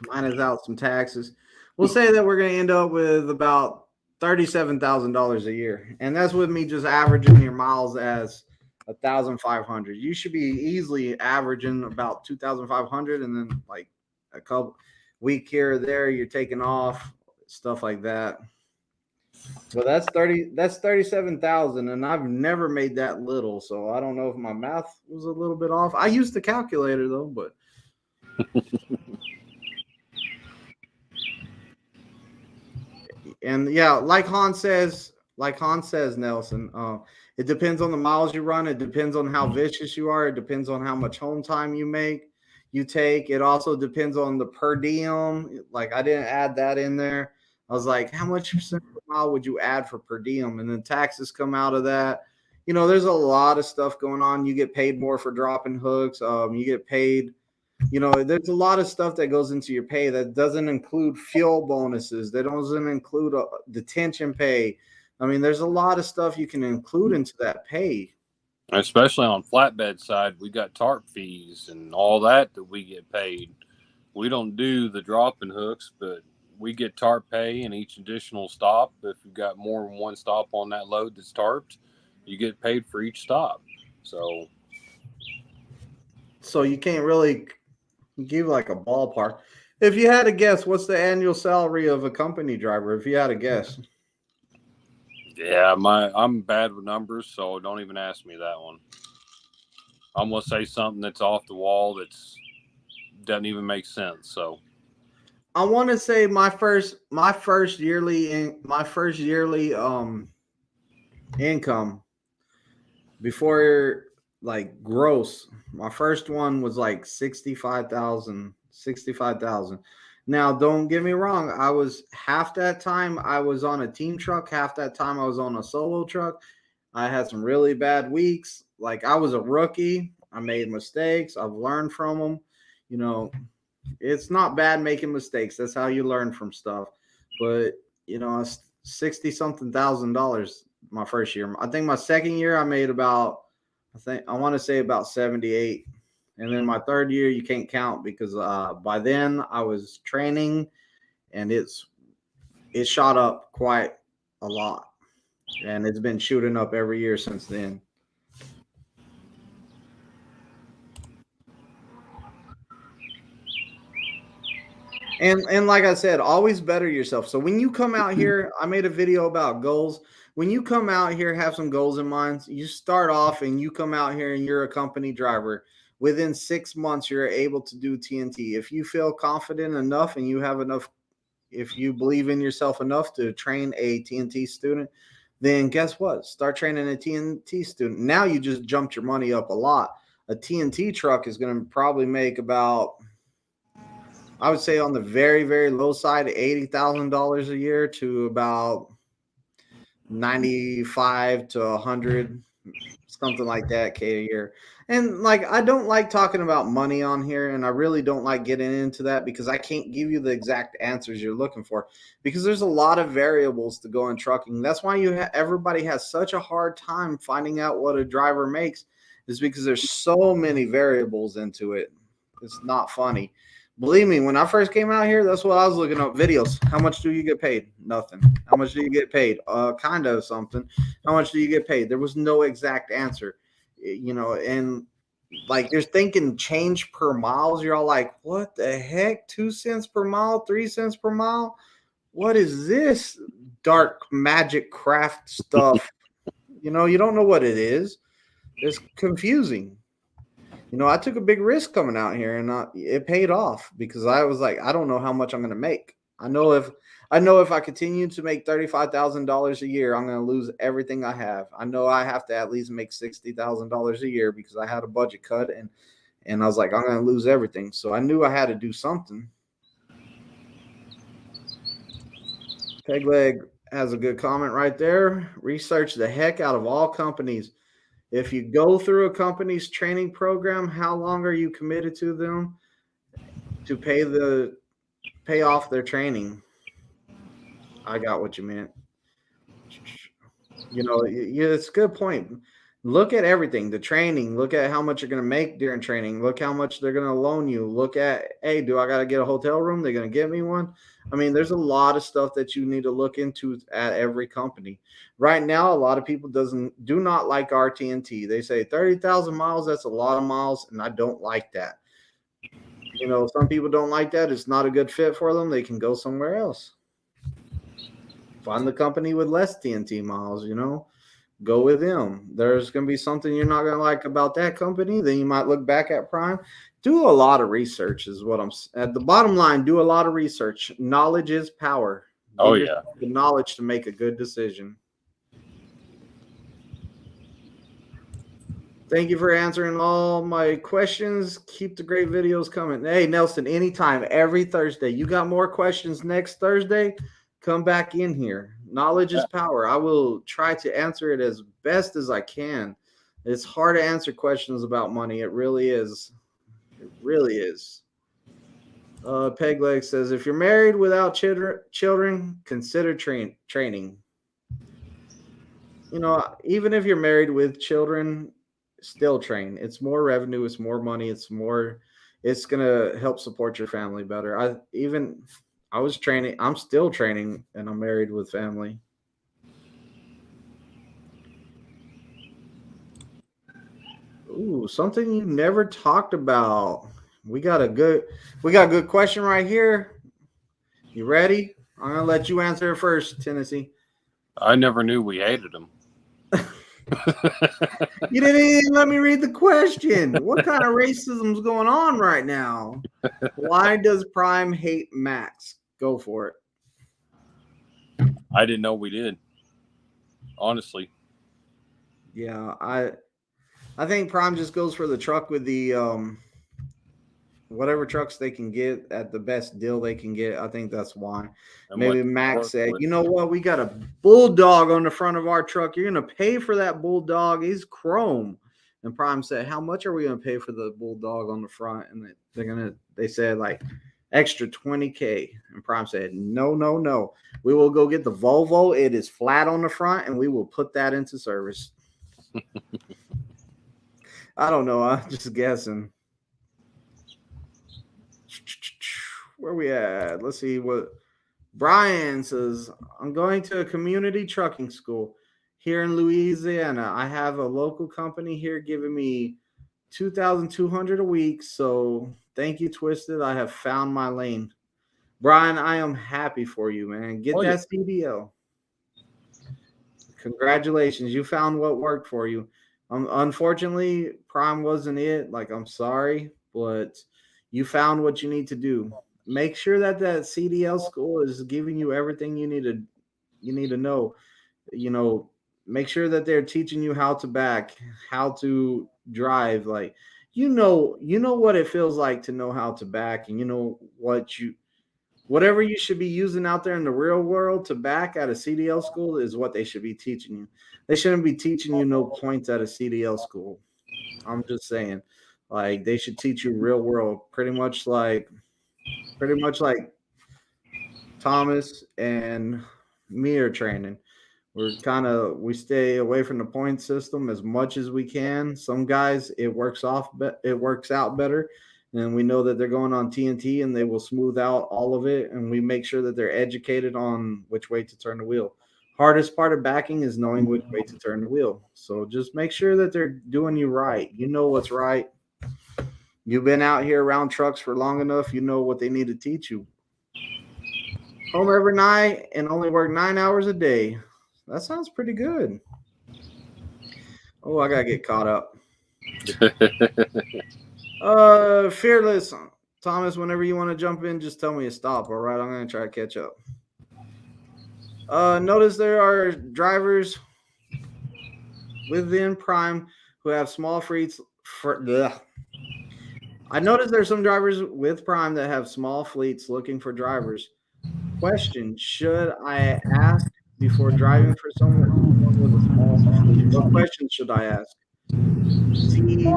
minus out some taxes. We'll say that we're going to end up with about $37,000 a year. And that's with me just averaging your miles as 1,500. You should be easily averaging about 2,500, and then like a couple week here or there, you're taking off, stuff like that. But that's 37,000, and I've never made that little. So I don't know if my math was a little bit off. I used the calculator though, but and yeah, like Han says, Nelson, it depends on the miles you run. It depends on how vicious you are. It depends on how much home time you take. It also depends on the per diem. Like I didn't add that in there. I was like, how much percent per mile would you add for per diem? And then taxes come out of that. You know, there's a lot of stuff going on. You get paid more for dropping hooks. You get paid. You know, there's a lot of stuff that goes into your pay that doesn't include fuel bonuses. That doesn't include detention pay. I mean, there's a lot of stuff you can include into that pay. Especially on flatbed side, we got tarp fees and all that we get paid. We don't do the dropping hooks, but we get tarp pay and each additional stop. If you've got more than one stop on that load that's tarped, you get paid for each stop. So you can't really give like a ballpark. If you had to guess, what's the annual salary of a company driver? If you had to guess. yeah, I'm bad with numbers, so don't even ask me that one. I'm gonna say something that's off the wall that's doesn't even make sense. So I want to say my first yearly income before like gross, my first one was like 65,000. Now don't get me wrong, I was half that time I was on a team truck, half that time I was on a solo truck. I had some really bad weeks. Like I was a rookie, I made mistakes, I've learned from them. You know, it's not bad making mistakes. That's how you learn from stuff. But you know, 60 something $1,000 my first year. I think my second year I made about, I want to say about 78. And then my third year you can't count because by then I was training, and it shot up quite a lot, and it's been shooting up every year since then. And like I said, always better yourself. So when you come out here, I made a video about goals. When you come out here, have some goals in mind. You start off and you come out here and you're a company driver. Within 6 months, you're able to do TNT. If you feel confident enough and you have enough, if you believe in yourself enough to train a TNT student, then guess what? Start training a TNT student. Now you just jumped your money up a lot. A TNT truck is going to probably make about, I would say on the very, very low side, $80,000 a year to about 95 to 100, something like that K a year. And like, I don't like talking about money on here, and I really don't like getting into that because I can't give you the exact answers you're looking for because there's a lot of variables to go in trucking. That's why everybody has such a hard time finding out what a driver makes, is because there's so many variables into it. It's not funny. Believe me, when I first came out here, that's what I was looking up. Videos. How much do you get paid? Nothing. How much do you get paid? Kind of something. How much do you get paid? There was no exact answer, you know. And like you're thinking change per miles. You're all like, what the heck? 2 cents per mile, 3 cents per mile. What is this dark magic craft stuff? You know, you don't know what it is. It's confusing. You know, I took a big risk coming out here, and it paid off because I was like, I don't know how much I'm going to make. I know if I continue to make $35,000 a year, I'm going to lose everything I have. I know I have to at least make $60,000 a year because I had a budget cut, and I was like, I'm going to lose everything. So I knew I had to do something. Pegleg has a good comment right there. Research the heck out of all companies. If you go through a company's training program, how long are you committed to them to pay off their training? I got what you meant. It's a good point. Look at everything, the training, look at how much you're going to make during training, look how much they're going to loan you, look at, hey, do I got to get a hotel room? They're going to get me one. I mean, there's a lot of stuff that you need to look into at every company. Right now, a lot of people do not like RTNT. They say 30,000 miles, that's a lot of miles, and I don't like that. Some people don't like that. It's not a good fit for them. They can go somewhere else. Find the company with less TNT miles, go with them. There's going to be something you're not going to like about that company. Then you might look back at Prime. Do a lot of research is what I'm at the bottom line. Do a lot of research. Knowledge is power. Oh, yeah. The knowledge to make a good decision. Thank you for answering all my questions. Keep the great videos coming. Hey, Nelson, anytime, every Thursday. You got more questions next Thursday? Come back in here. Knowledge is power. I will try to answer it as best as I can. It's hard to answer questions about money. It really is. It really is. Pegleg says, if you're married without children, consider training. Even if you're married with children, still train. It's more revenue. It's more money. It's going to help support your family better. I was training. I'm still training, and I'm married with family. Ooh, something you never talked about. We got a good question right here. You ready? I'm gonna let you answer it first, Tennessee. I never knew we hated them. You didn't even let me read the question. What kind of racism is going on right now? Why does Prime hate Max? Go for it. I didn't know we did. Honestly. Yeah, I think Prime just goes for the truck with the whatever trucks they can get at the best deal they can get. I think that's why. And maybe Max said, you know what? We got a bulldog on the front of our truck. You're going to pay for that bulldog. He's chrome. And Prime said, how much are we going to pay for the bulldog on the front? And they said like extra $20K. And Prime said, no. We will go get the Volvo. It is flat on the front, and we will put that into service. I don't know. I'm just guessing. Where we at? Let's see what Brian says. I'm going to a community trucking school here in Louisiana. I have a local company here giving me $2,200 a week. So thank you, Twisted. I have found my lane. Brian, I am happy for you, man. Get that CDL. Congratulations. You found what worked for you. Unfortunately, Prime wasn't it. Like, I'm sorry, but you found what you need to do. Make sure that CDL school is giving you everything you need to know. Make sure that they're teaching you how to back, how to drive. Like, what it feels like to know how to back, and whatever you should be using out there in the real world to back at a CDL school is what they should be teaching you. They shouldn't be teaching you no points at a CDL school. I'm just saying, like, they should teach you real world, pretty much like Thomas and me are training. We stay away from the point system as much as we can. Some guys, it works out better. And we know that they're going on TNT and they will smooth out all of it. And we make sure that they're educated on which way to turn the wheel. Hardest part of backing is knowing which way to turn the wheel. So just make sure that they're doing you right. You know what's right. You've been out here around trucks for long enough. You know what they need to teach you. Home every night and only work 9 hours a day. That sounds pretty good. Oh, I got to get caught up. Fearless. Thomas, whenever you want to jump in, just tell me to stop. All right, I'm going to try to catch up. Notice there are drivers within Prime who have small fleets. I noticed there's some drivers with Prime that have small fleets looking for drivers. Question: should I ask before driving for someone with a small fleet? What question should I ask? See,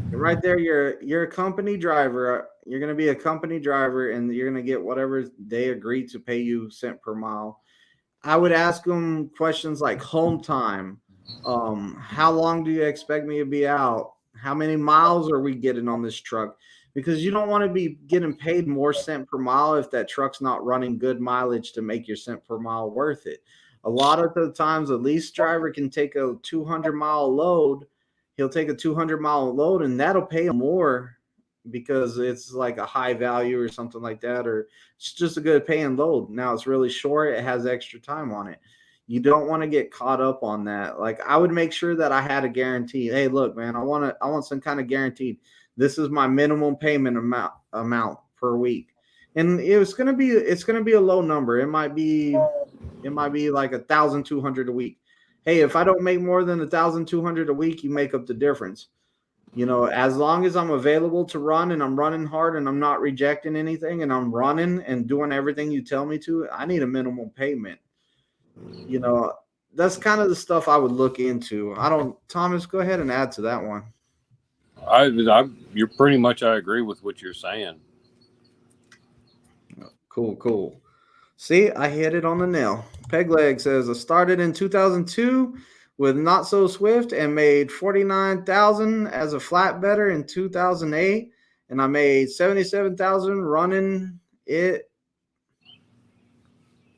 right there, you're a company driver. You're gonna be a company driver, and you're gonna get whatever they agree to pay you cent per mile. I would ask them questions like home time. How long do you expect me to be out? How many miles are we getting on this truck? Because you don't want to be getting paid more cent per mile if that truck's not running good mileage to make your cent per mile worth it. A lot of the times, a lease driver can take a 200-mile load. He'll take a 200-mile load, and that'll pay him more because it's like a high value or something like that, or it's just a good paying load. Now it's really short, it has extra time on it. You don't want to get caught up on that. Like, I would make sure that I had a guarantee. Hey, look, man, I want some kind of guaranteed. This is my minimum payment amount per week. And it's gonna be a low number. It might be like 1,200 a week. Hey, if I don't make more than 1,200 a week, you make up the difference. As long as I'm available to run and I'm running hard and I'm not rejecting anything and I'm running and doing everything you tell me to, I need a minimum payment. That's kind of the stuff I would look into. Thomas, go ahead and add to that one. You're pretty much, I agree with what you're saying. Cool. See, I hit it on the nail. Pegleg says, I started in 2002 with Not So Swift and made 49,000 as a flatbedder in 2008, and I made 77,000 running it.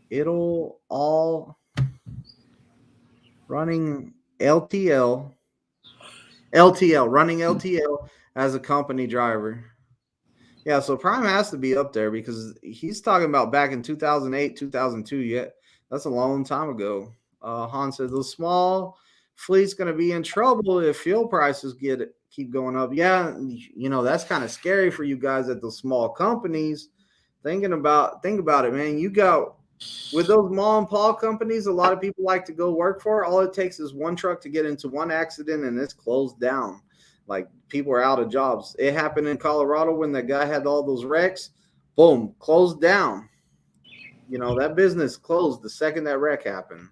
It'll all running LTL as a company driver. Yeah, so Prime has to be up there because he's talking about back in 2008, 2002. Yet that's a long time ago. Han said the small fleet's going to be in trouble if fuel prices keep going up. Yeah, that's kind of scary for you guys at the small companies. Think about it, man. You got with those mom and pop companies, a lot of people like to go work for. All it takes is one truck to get into one accident and it's closed down. Like, people are out of jobs. It happened in Colorado when that guy had all those wrecks. Boom, closed down. That business closed the second that wreck happened.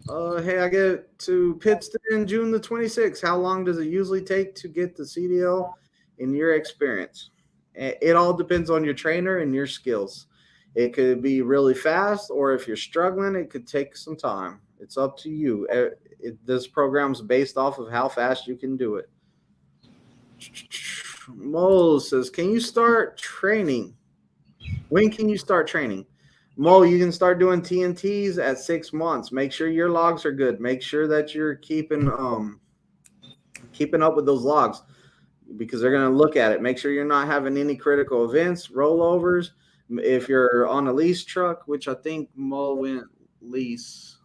Hey, I get to Pittston June the 26th. How long does it usually take to get the CDL in your experience? It all depends on your trainer and your skills. It could be really fast, or if you're struggling, it could take some time. It's up to you. This program's based off of how fast you can do it. Mo says, can you start training? When can you start training? Mo, you can start doing TNTs at 6 months. Make sure your logs are good. Make sure that you're keeping up with those logs, because they're going to look at it. Make sure you're not having any critical events, rollovers. If you're on a lease truck, which I think Mo went lease.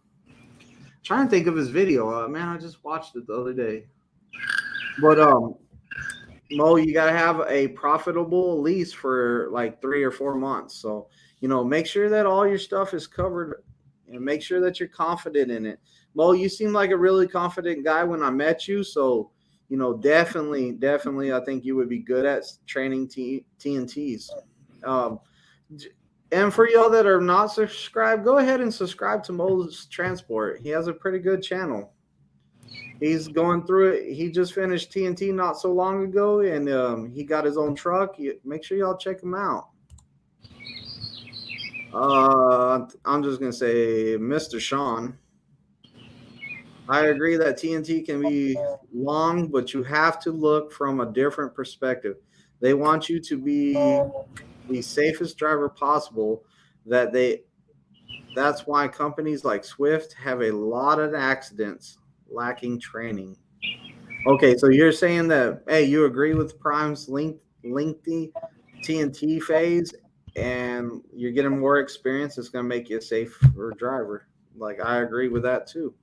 Trying to think of his video. Man, I just watched it the other day. But Mo, you got to have a profitable lease for like 3 or 4 months. So, make sure that all your stuff is covered and make sure that you're confident in it. Mo, you seem like a really confident guy when I met you. So, definitely, I think you would be good at training TNTs. And for y'all that are not subscribed, go ahead and subscribe to Mo's Transport. He has a pretty good channel. He's going through it. He just finished TNT not so long ago, and he got his own truck. Make sure y'all check him out. I'm just going to say, Mr. Sean, I agree that TNT can be long, but you have to look from a different perspective. They want you to be the safest driver possible. That's why companies like Swift have a lot of accidents, lacking training. Okay, so you're saying that, hey, you agree with Prime's lengthy TNT phase, and you're getting more experience. It's going to make you a safer driver. Like, I agree with that too.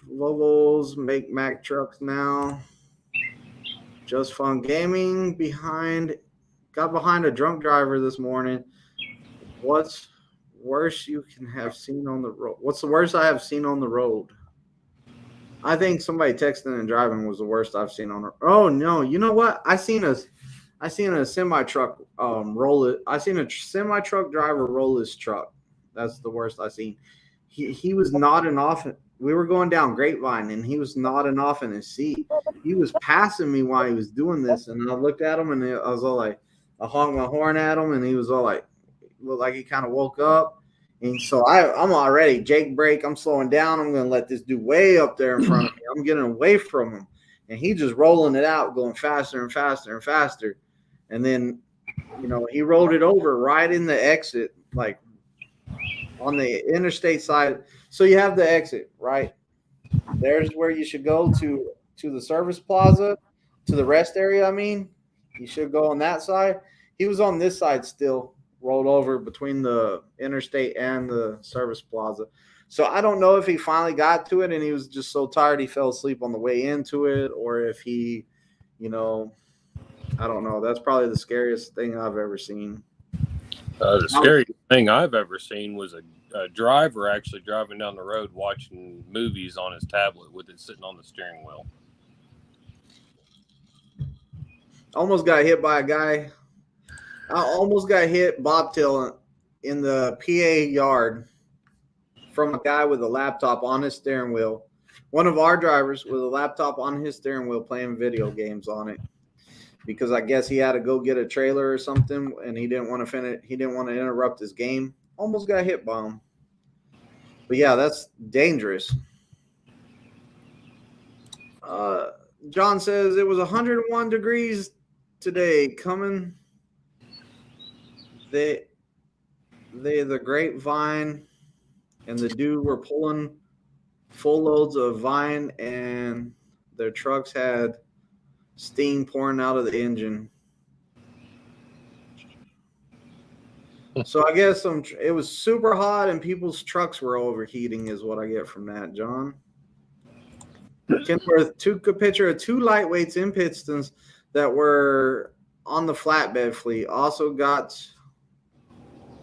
Volvos make Mack trucks now. Just Fun Gaming got behind a drunk driver this morning. What's worse you can have seen on the road? What's the worst I have seen on the road? I think somebody texting and driving was the worst I've seen on the road. Oh no, you know what? I seen I seen a semi truck roll it. I seen a semi truck driver roll his truck. That's the worst I seen. He was nodding off. We were going down Grapevine, and he was nodding off in his seat. He was passing me while he was doing this, and I looked at him, and I was all like, I honked my horn at him, and he was all like, looked like he kind of woke up. And so I'm already Jake brake. I'm slowing down. I'm going to let this dude way up there in front of me. I'm getting away from him, and he just rolling it out, going faster and faster and faster. And then, he rolled it over right in the exit, like on the interstate side. So you have the exit, right? There's where you should go to the service plaza, to the rest area. I mean, you should go on that side. He was on this side still, rolled over between the interstate and the service plaza. So I don't know if he finally got to it and he was just so tired he fell asleep on the way into it, or if he, I don't know. That's probably the scariest thing I've ever seen. The scariest thing I've ever seen was a driver actually driving down the road watching movies on his tablet with it sitting on the steering wheel. Almost got hit by a guy. I almost got hit bobtail in the PA yard from a guy with a laptop on his steering wheel. One of our drivers with a laptop on his steering wheel playing video games on it, because I guess he had to go get a trailer or something, and he didn't want to finish. He didn't want to interrupt his game. Almost got hit by him. But yeah, that's dangerous. John says it was 101 degrees today. Coming, the grapevine and the dude were pulling full loads of vine, and their trucks had steam pouring out of the engine. So I guess it was super hot and people's trucks were overheating is what I get from that, John. Kenworth took a picture of two lightweights in Pistons that were on the flatbed fleet. Also got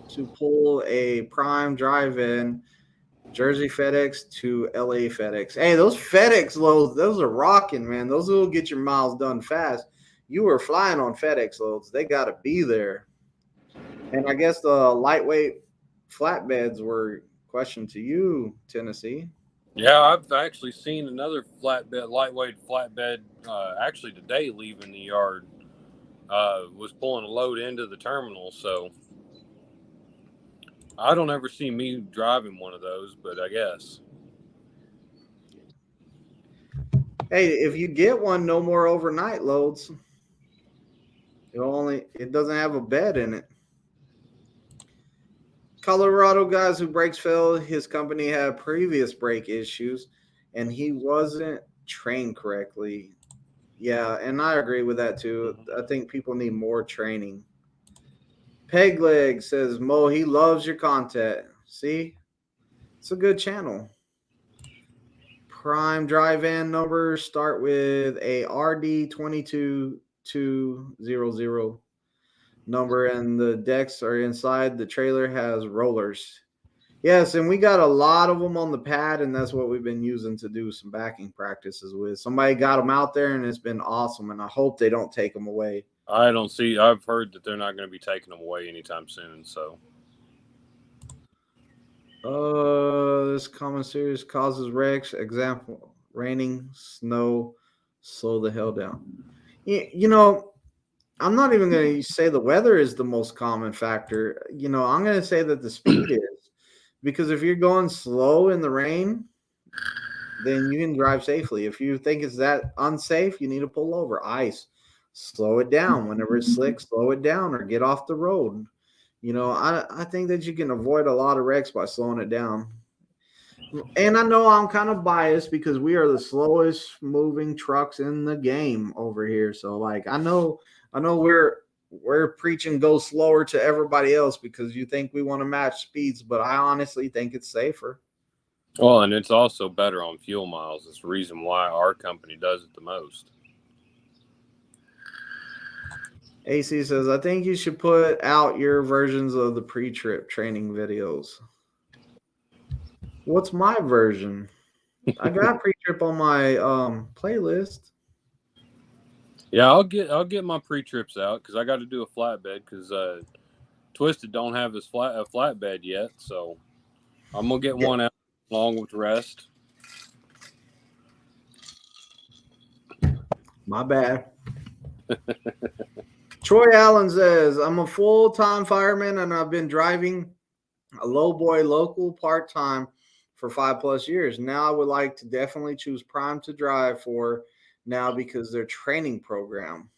to pull a prime drive-in Jersey FedEx to LA FedEx. Hey, those FedEx loads, those are rocking, man. Those will get your miles done fast. You were flying on FedEx loads. They got to be there. And I guess the lightweight flatbeds were questioned to you, Tennessee. Yeah, I've actually seen another lightweight flatbed, actually today leaving the yard. Was pulling a load into the terminal, so I don't ever see me driving one of those, but I guess. Hey, if you get one, no more overnight loads. It doesn't have a bed in it. Colorado guys who brakes failed. His company had previous brake issues, and he wasn't trained correctly. Yeah, and I agree with that too. I think people need more training. Pegleg says, Mo, he loves your content. See? It's a good channel. Prime drive-in numbers start with a RD22200 number, and the decks are inside. The trailer has rollers. Yes, and we got a lot of them on the pad, and that's what we've been using to do some backing practices with. Somebody got them out there, and it's been awesome, and I hope they don't take them away. I've heard that they're not going to be taking them away anytime soon, so. This common series causes wrecks. Example, raining, snow, slow the hell down. I'm not even going to say the weather is the most common factor. I'm going to say that the speed is, because if you're going slow in the rain, then you can drive safely. If you think it's that unsafe, you need to pull over. Ice, slow it down. Whenever it's slick, slow it down or get off the road. I think that you can avoid a lot of wrecks by slowing it down. And I know I'm kind of biased because we are the slowest moving trucks in the game over here. So I know we're preaching go slower to everybody else because you think we want to match speeds, but I honestly think it's safer. Well, and it's also better on fuel miles. It's the reason why our company does it the most. AC says, I think you should put out your versions of the pre-trip training videos. What's my version? I got pre-trip on my playlist. Yeah, I'll get my pre-trips out because I got to do a flatbed because Twisted don't have his a flatbed yet, so I'm gonna get one out along with the rest. My bad. Troy Allen says, I'm a full-time fireman and I've been driving a lowboy local part-time for 5+ years. Now I would like to definitely choose Prime to drive for now because their training program.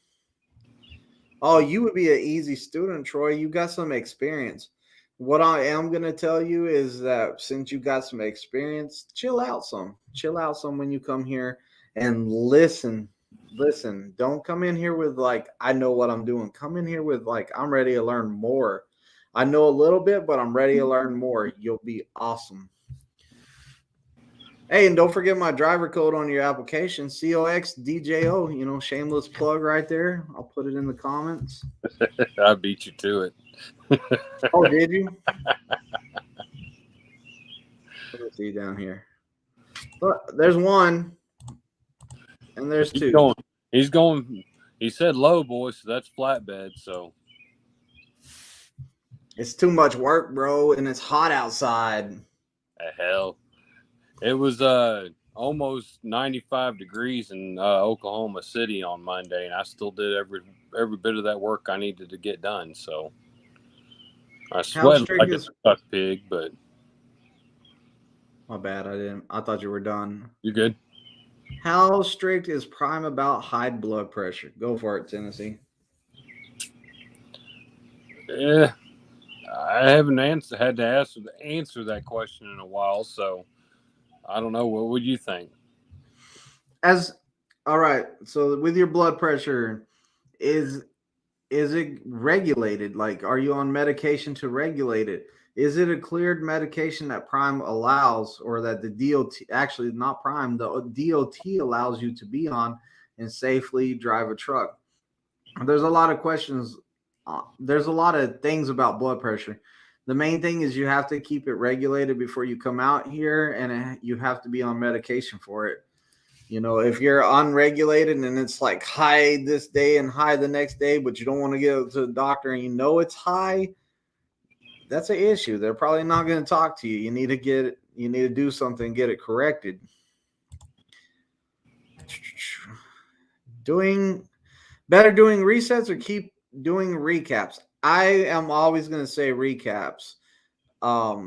Oh, you would be an easy student, Troy. You got some experience. What I am going to tell you is that since you got some experience, chill out some. Chill out some when you come here and listen. Listen, don't come in here with like, I know what I'm doing. Come in here with like, I'm ready to learn more. I know a little bit, but I'm ready to learn more. You'll be awesome. Hey, and don't forget my driver code on your application, COXDJO. You know, shameless plug right there. I'll put it in the comments. I beat you to it. Oh, did you? Let's see down here. But there's one, and there's two. He's going. He said low, boy, so that's flatbed. So it's too much work, bro, and it's hot outside. Hell, it was almost 95 degrees in Oklahoma City on Monday, and I still did every bit of that work I needed to get done. So I sweat like a stuck pig, but my bad. I thought you were done. You good? How strict is Prime about high blood pressure? Go for it, Tennessee. Yeah, I haven't had to answer that question in a while, so I don't know. What would you think? All right. So with your blood pressure, is it regulated? Like, are you on medication to regulate it? Is it a cleared medication that Prime allows, or that the DOT, actually not Prime, the DOT allows you to be on and safely drive a truck? There's a lot of questions. There's a lot of things about blood pressure. The main thing is you have to keep it regulated before you come out here, and you have to be on medication for it. You know, if you're unregulated and it's like high this day and high the next day, but you don't want to go to the doctor and you know it's high, that's an issue. They're probably not going to talk to you. You need to do something, get it corrected. Doing resets or keep doing recaps? I am always going to say recaps. A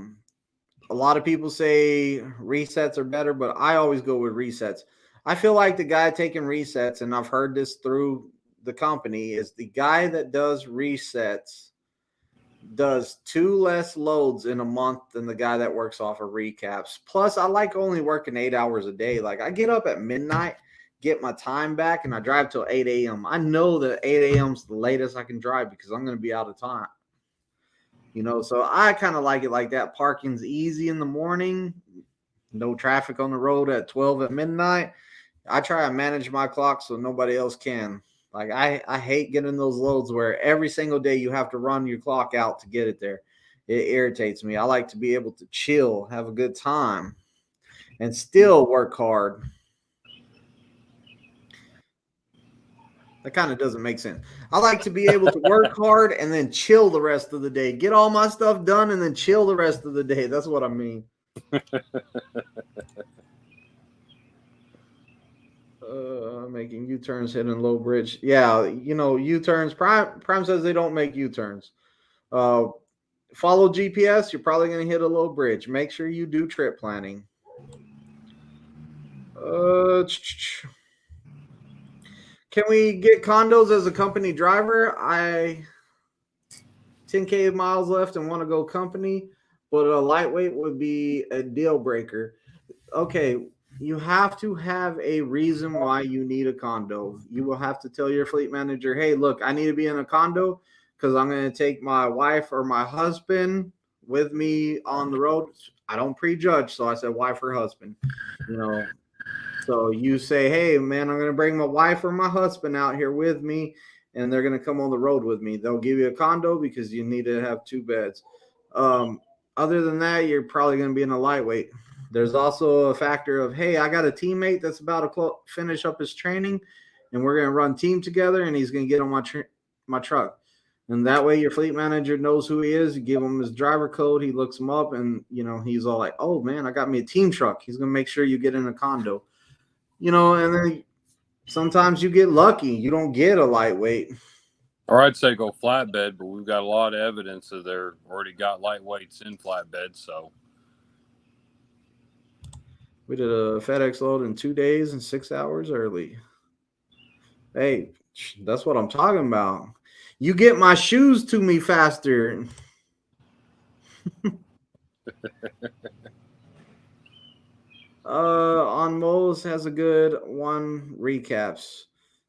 lot of people say resets are better, but I always go with resets. I feel like the guy taking resets, and I've heard this through the company, is the guy that does resets does 2 less loads in a month than the guy that works off of recaps. Plus, I like only working 8 hours a day. Like, I get up at midnight, get my time back, and I drive till 8 a.m. I know that 8 a.m. is the latest I can drive because I'm going to be out of time. You know, so I kind of like it like that. Parking's easy in the morning, no traffic on the road at 12 at midnight. I try to manage my clock so nobody else can. Like, I hate getting those loads where every single day you have to run your clock out to get it there. It irritates me. I like to be able to chill, have a good time, and still work hard. That kind of doesn't make sense. I like to be able to work hard and then chill the rest of the day. Get all my stuff done and then chill the rest of the day. That's what I mean. Making U-turns, hitting low bridge. Yeah, you know, U-turns. Prime says they don't make U-turns. Follow GPS. You're probably going to hit a low bridge. Make sure you do trip planning. Can we get condos as a company driver? 10K miles left and want to go company, but a lightweight would be a deal breaker. Okay, you have to have a reason why you need a condo. You will have to tell your fleet manager, hey, look, I need to be in a condo because I'm going to take my wife or my husband with me on the road. I don't prejudge, so I said wife or husband, you know. So you say, hey, man, I'm going to bring my wife or my husband out here with me, and they're going to come on the road with me. They'll give you a condo because you need to have 2 beds. Other than that, you're probably going to be in a lightweight. There's also a factor of, hey, I got a teammate that's about to finish up his training, and we're going to run team together, and he's going to get on my truck. And that way your fleet manager knows who he is. You give him his driver code. He looks him up, and, he's all like, oh, man, I got me a team truck. He's going to make sure you get in a condo. And then sometimes you get lucky. You don't get a lightweight. Or I'd say go flatbed, but we've got a lot of evidence that they're already got lightweights in flatbed. So we did a FedEx load in 2 days and 6 hours early. Hey, that's what I'm talking about. You get my shoes to me faster. On Moles has a good one recaps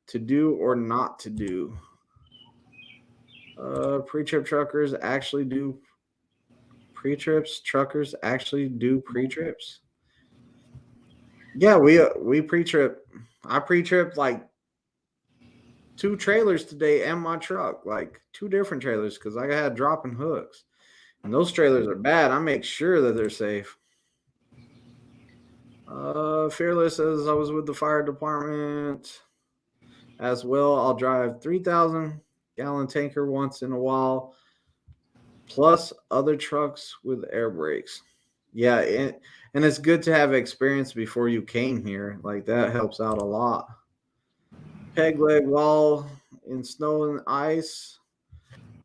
to do or not to do. Pre-trip truckers actually do pre-trips. Truckers actually do pre-trips. Yeah, we pre-trip. I pre-trip like 2 trailers today and my truck, like 2 different trailers, because I had dropping hooks, and those trailers are bad. I make sure that they're safe. Fearless says I was with the fire department as well. I'll drive 3,000-gallon tanker once in a while, plus other trucks with air brakes. Yeah, and it's good to have experience before you came here. Like, that helps out a lot. Peg leg wall in snow and ice.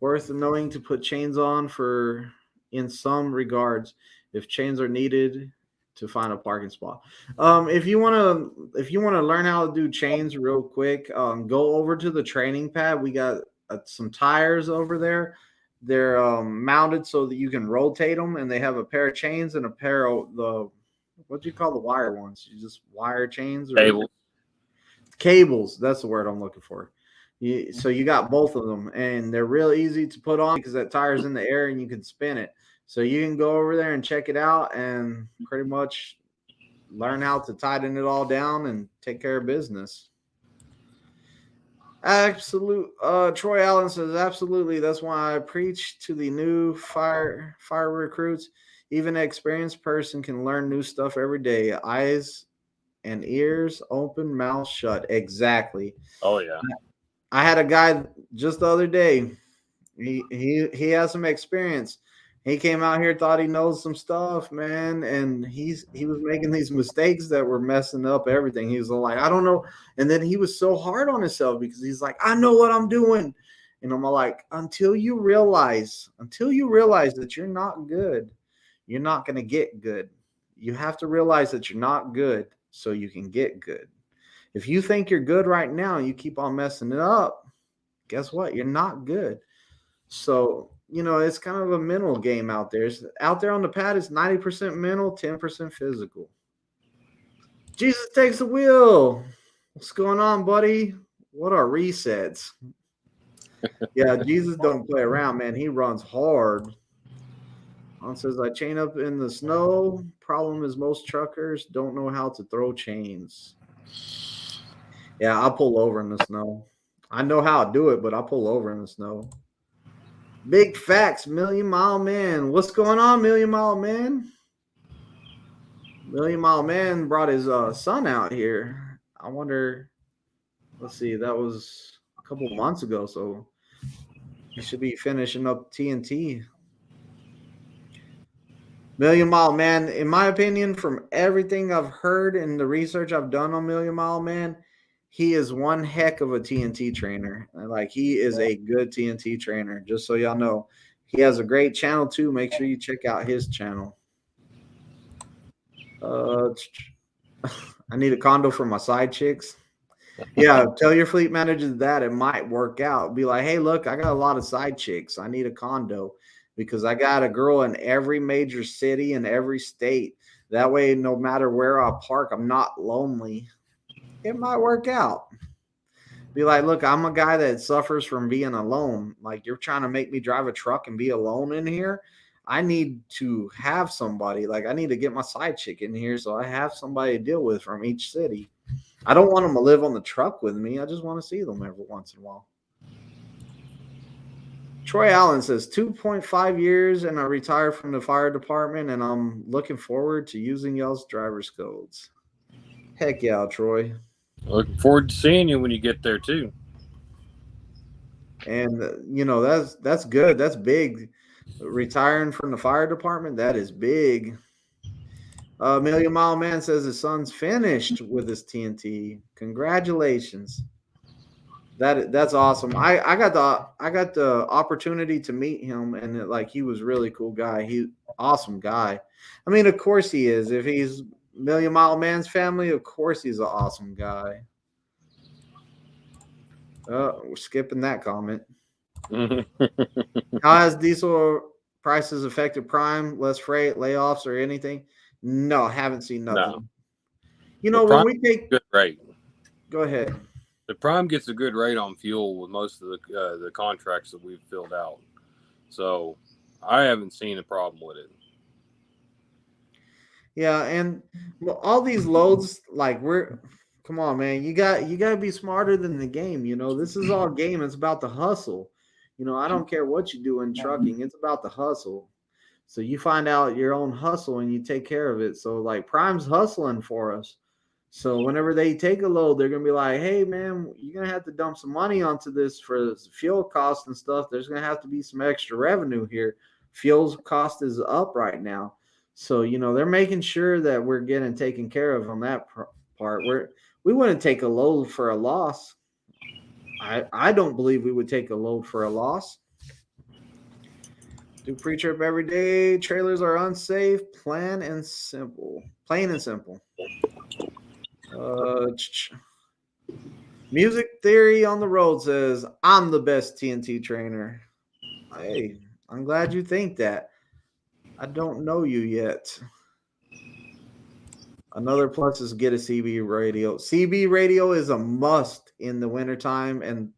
Worth knowing to put chains on for in some regards if chains are needed to find a parking spot. If you want to learn how to do chains real quick, go over to the training pad. We got some tires over there. They're mounted so that you can rotate them, and they have a pair of chains and a pair of the, what do you call the wire ones? You just wire chains or cables. That's the word I'm looking for. So you got both of them, and they're real easy to put on because that tire's in the air and you can spin it. So you can go over there and check it out and pretty much learn how to tighten it all down and take care of business. Absolute. Troy Allen says, absolutely. That's why I preach to the new fire recruits. Even an experienced person can learn new stuff every day. Eyes and ears open, mouth shut. Exactly. Oh yeah. I had a guy just the other day. He has some experience. He came out here, thought he knows some stuff, man, and he was making these mistakes that were messing up everything. He was like, I don't know. And then he was so hard on himself because he's like, I know what I'm doing. And I'm like, until you realize that you're not good, you're not going to get good. You have to realize that you're not good so you can get good. If you think you're good right now and you keep on messing it up, guess what? You're not good. So, it's kind of a mental game out there. Out there on the pad, it's 90% mental, 10% physical. Jesus takes the wheel. What's going on, buddy? What are resets? Yeah, Jesus don't play around, man. He runs hard. On says, I chain up in the snow. Problem is most truckers don't know how to throw chains. Yeah, I'll pull over in the snow. I know how to do it, but I'll pull over in the snow. Big facts, Million Mile Man. What's going on, Million Mile Man? Million Mile Man brought his son out here. I wonder, let's see, that was a couple months ago, so he should be finishing up TNT. Million Mile Man, in my opinion, from everything I've heard and the research I've done on Million Mile Man, he is one heck of a TNT trainer. Like, he is a good TNT trainer, just so y'all know. He has a great channel, too. Make sure you check out his channel. I need a condo for my side chicks. Yeah, tell your fleet manager that. It might work out. Be like, hey, look, I got a lot of side chicks. I need a condo because I got a girl in every major city in every state. That way, no matter where I park, I'm not lonely. It might work out. Be like, look, I'm a guy that suffers from being alone. Like, you're trying to make me drive a truck and be alone in here. I need to have somebody. Like, I need to get my side chick in here so I have somebody to deal with from each city. I don't want them to live on the truck with me. I just want to see them every once in a while. Troy Allen says 2.5 years and I retired from the fire department and I'm looking forward to using y'all's driver's codes. Heck yeah, Troy. Looking forward to seeing you when you get there too. And that's good. That's big. Retiring from the fire department, that is big. Million Mile Man says his son's finished with his TNT. Congratulations. That's awesome. I got the opportunity to meet him, and he was really cool guy. He awesome guy. I mean, of course he is. If he's Million Mile Man's family, of course he's an awesome guy. We're skipping that comment. How has diesel prices affected Prime? Less freight, layoffs, or anything? No, haven't seen nothing. No. When we take good rate. Go ahead. The Prime gets a good rate on fuel with most of the contracts that we've filled out, so I haven't seen a problem with it. Yeah, and all these loads, come on, man, you got to be smarter than the game. This is all game. It's about the hustle. I don't care what you do in trucking. It's about the hustle. So you find out your own hustle and you take care of it. So Prime's hustling for us. So whenever they take a load, they're going to be like, hey, man, you're going to have to dump some money onto this for fuel costs and stuff. There's going to have to be some extra revenue here. Fuel's cost is up right now. So, they're making sure that we're getting taken care of on that part. We wouldn't take a load for a loss. I don't believe we would take a load for a loss. Do pre-trip every day. Trailers are unsafe. Plain and simple. Music Theory on the Road says, I'm the best TNT trainer. Hey, I'm glad you think that. I don't know you yet. Another plus is get a CB radio. CB radio is a must in the wintertime and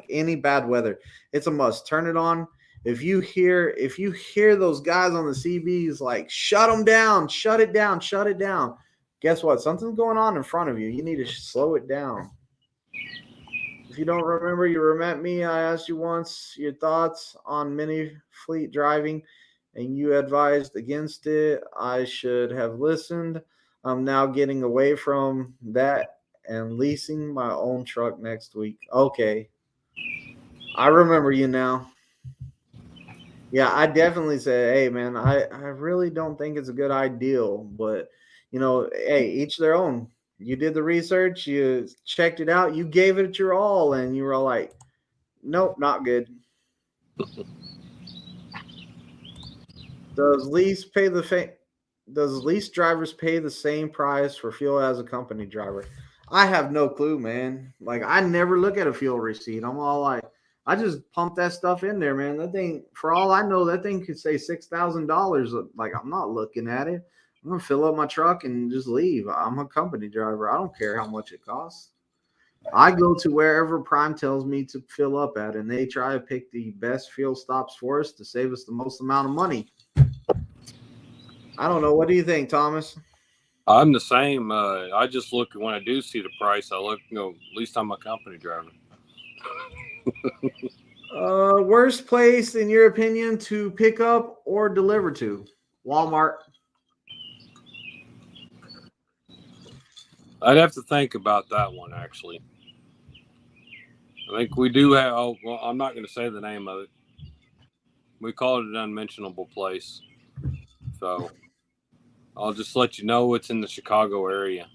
any bad weather. It's a must. Turn it on. If you hear those guys on the CBs shut them down, shut it down. Guess what? Something's going on in front of you. You need to slow it down. If you don't remember, you met me. I asked you once your thoughts on mini fleet driving, and you advised against it. I should have listened. I'm now getting away from that and leasing my own truck next week. Okay. I remember you now. Yeah, I definitely said, hey, man, I really don't think it's a good idea. But, hey, each their own. You did the research. You checked it out. You gave it your all. And you were all like, nope, not good. Does lease drivers pay the same price for fuel as a company driver? I have no clue, man. I never look at a fuel receipt. I'm all like, I just pump that stuff in there, man. That thing, for all I know, that thing could say $6,000. I'm not looking at it. I'm going to fill up my truck and just leave. I'm a company driver. I don't care how much it costs. I go to wherever Prime tells me to fill up at, and they try to pick the best fuel stops for us to save us the most amount of money. I don't know. What do you think, Thomas? I'm the same. I just look when I do see the price. I look, at least I'm a company driver. Worst place, in your opinion, to pick up or deliver to? Walmart. I'd have to think about that one, actually. I think we do have, I'm not going to say the name of it. We call it an unmentionable place. So I'll just let you know it's in the Chicago area.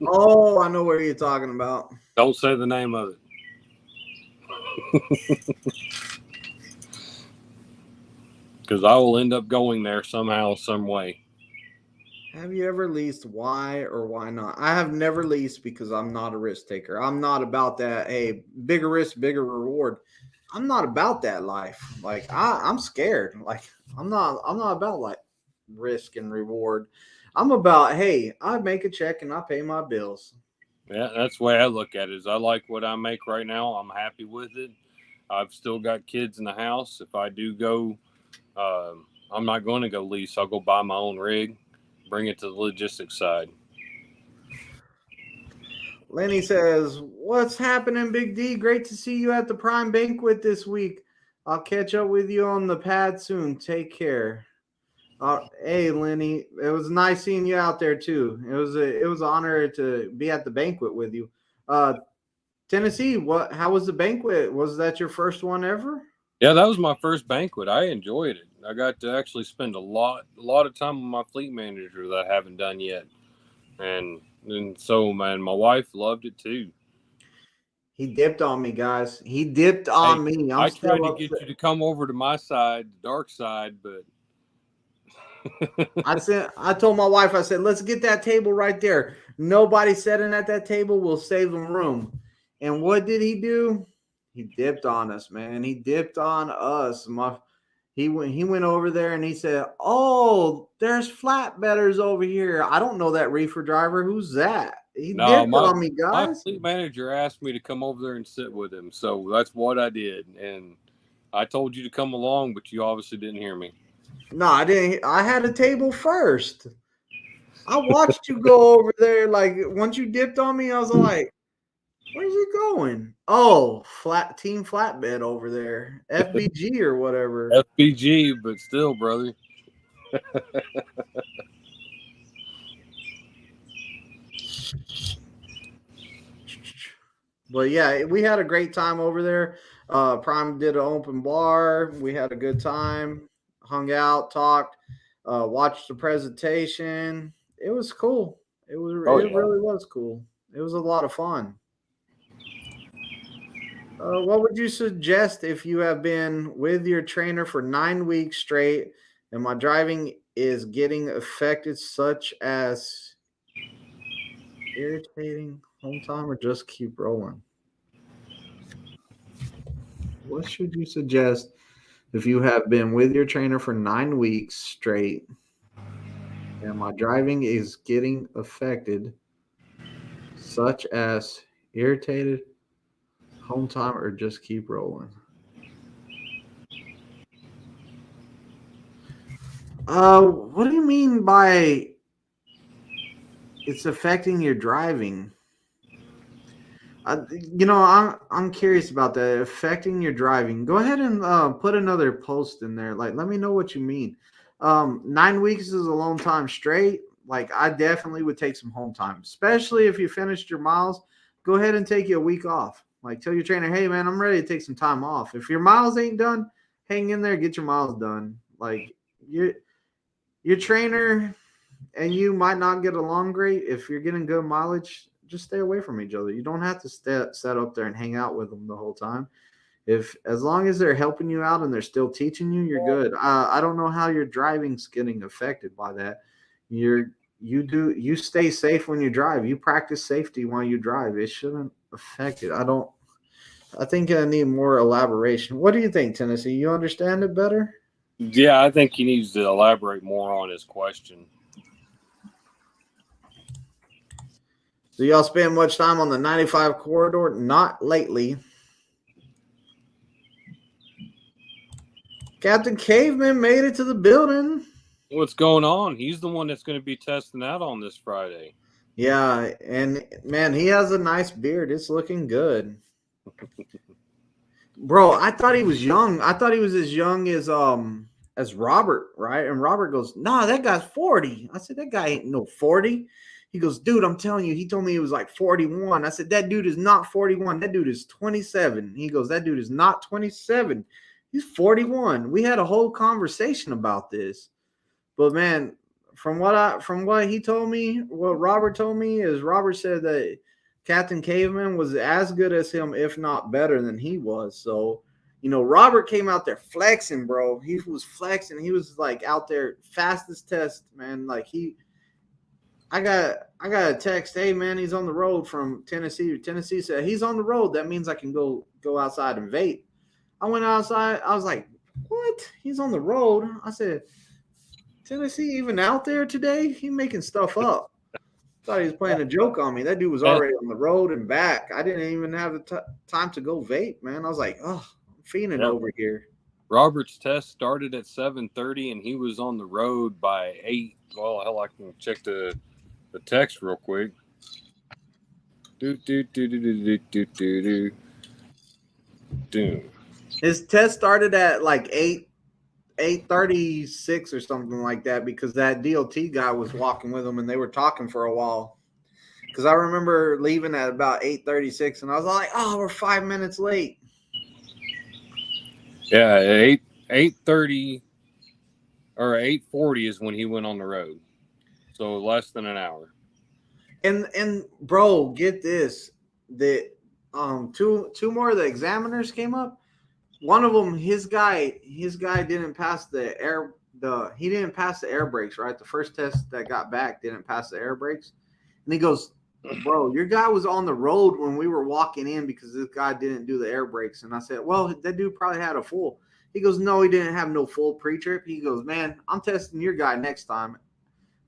Oh, I know where you're talking about. Don't say the name of it. Because I will end up going there somehow, some way. Have you ever leased? Why or why not? I have never leased because I'm not a risk taker. I'm not about that. Hey, bigger risk, bigger reward. I'm not about that life. I'm scared. I'm not about risk and reward. I'm about, hey, I make a check and I pay my bills. Yeah, that's the way I look at it. Is I like what I make right now. I'm happy with it. I've still got kids in the house. If I do go, I'm not going to go lease. I'll go buy my own rig, bring it to the logistics side. Lenny says, what's happening, Big D? Great to see you at the Prime Banquet this week. I'll catch up with you on the pad soon. Take care. Hey, Lenny, it was nice seeing you out there too. It was an honor to be at the banquet with you. Tennessee, how was the banquet? Was that your first one ever? Yeah, that was my first banquet. I enjoyed it. I got to actually spend a lot of time with my fleet manager that I haven't done yet, and so man, my wife loved it too. He dipped on me, guys. He dipped Hey, on me. I'm I tried still to get upset. you to come over to my side, the dark side, but I told my wife, I said, let's get that table right there. Nobody sitting at that table will save them room. And what did he do? He dipped on us, man. He dipped on us. He went over there and he said, "Oh, there's flatbedders over here. I don't know that reefer driver. Who's that?" He no, dipped my on me, my guys. fleet manager asked me to come over there and sit with him, so that's what I did. And I told you to come along, but you obviously didn't hear me. No, I didn't. I had a table first. I watched you go over there. Like once you dipped on me, I was like, "Where's he going?" Oh, team flatbed over there, FBG or whatever. FBG, but still, brother. But yeah, we had a great time over there. Prime did an open bar. We had a good time, hung out, talked, watched the presentation. It was cool. Oh It yeah. really was cool. It was a lot of fun. What would you suggest if you have been with your trainer for 9 weeks straight and my driving is getting affected, such as irritating home time, or just keep rolling? What should you suggest if you have been with your trainer for 9 weeks straight and my driving is getting affected, such as irritated, home time, or just keep rolling? What do you mean by it's affecting your driving? I'm curious about that affecting your driving. Go ahead and put another post in there. Like, let me know what you mean. 9 weeks is a long time straight. Like, I definitely would take some home time, especially if you finished your miles. Go ahead and take you a week off. Like, tell your trainer, hey man, I'm ready to take some time off. If your miles ain't done, hang in there, get your miles done. Like, your trainer and you might not get along great. If you're getting good mileage, just stay away from each other. You don't have to set up there and hang out with them the whole time. If as long as they're helping you out and they're still teaching you, you're good. I don't know how your driving's getting affected by that. You stay safe when you drive. You practice safety while you drive. It shouldn't affect it. I don't. I think I need more elaboration. What do you think, Tennessee? You understand it better? Yeah, I think he needs to elaborate more on his question. Do y'all spend much time on the 95 corridor? Not lately. Captain Caveman made it to the building. What's going on? He's the one that's going to be testing out on this Friday. Yeah, and man, he has a nice beard. It's looking good. Bro, I thought he was young. I thought he was as young as Robert, right? And Robert goes, "Nah, that guy's 40." I said, "That guy ain't no 40." He goes, "Dude, I'm telling you, he told me he was like 41." I said, "That dude is not 41. That dude is 27." He goes, "That dude is not 27. He's 41." We had a whole conversation about this. But man, from what he told me, what Robert told me is Robert said that Captain Caveman was as good as him, if not better than he was. So, Robert came out there flexing, bro. He was flexing. He was like out there fastest test, man. Like I got a text, hey man, he's on the road from Tennessee. Tennessee said he's on the road. That means I can go outside and vape. I went outside. I was like, what? He's on the road. I said, Tennessee even out there today? He making stuff up. Thought he was playing a joke on me. That dude was already on the road and back. I didn't even have the time to go vape, man. I was like, oh, I'm fiending Yeah. over here. Robert's test started at 7:30, and he was on the road by 8. Well, hell, I can check the text real quick. Do do do do do do do do do. His test started at like 8 8:36 or something like that, because that DOT guy was walking with him and they were talking for a while. Because I remember leaving at about 8:36 and I was like, oh, we're 5 minutes late. Yeah, 8:30 or 8:40 is when he went on the road. So less than an hour. And bro, get this. The two more of the examiners came up. One of them, his guy didn't pass he didn't pass the air brakes, right? The first test that got back didn't pass the air brakes. And he goes, bro, your guy was on the road when we were walking in because this guy didn't do the air brakes. And I said, well, that dude probably had a full. He goes, no, he didn't have no full pre-trip. He goes, man, I'm testing your guy next time.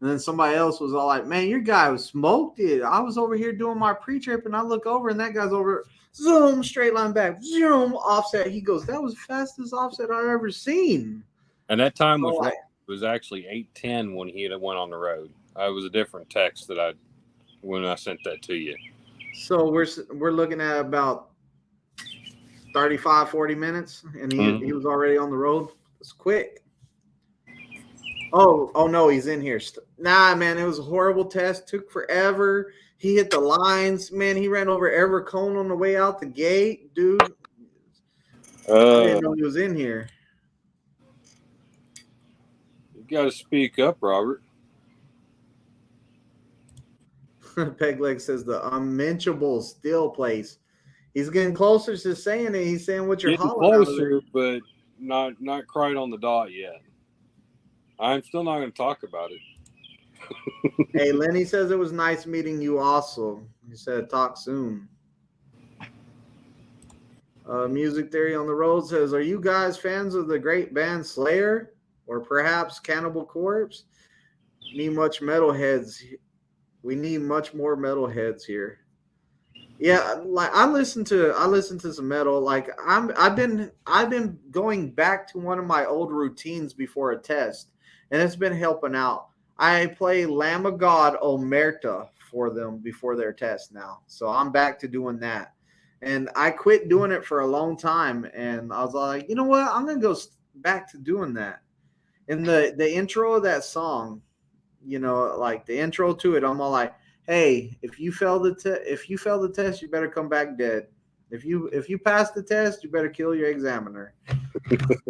And then somebody else was all like, man, your guy was smoked it. I was over here doing my pre-trip and I look over and that guy's over, zoom, straight line back, zoom, offset. He goes, that was the fastest offset I've ever seen. And that time was actually 8:10 when he went on the road. It was a different text when I sent that to you. So we're looking at about 35, 40 minutes, and he was already on the road. It's quick. Oh no, he's in here. Nah, man, it was a horrible test. Took forever. He hit the lines. Man, he ran over every cone on the way out the gate, dude. I didn't know he was in here. You got to speak up, Robert. Pegleg says the unmentionable still place. He's getting closer to saying it. He's saying what you're hollering closer, but not quite on the dot yet. I'm still not going to talk about it. Hey, Lenny says it was nice meeting you also. He said talk soon. Music Theory on the Road says, are you guys fans of the great band Slayer or perhaps Cannibal Corpse? Need much metalheads. We need much more metalheads here. Yeah, like I listen to some metal. Like I've been going back to one of my old routines before a test, and it's been helping out. I play Lamb of God Omerta for them before their test now. So I'm back to doing that. And I quit doing it for a long time. And I was like, you know what? I'm going to go back to doing that. And the intro of that song, you know, like the intro to it, I'm all like, hey, if you fail the test, you better come back dead. If you pass the test, you better kill your examiner.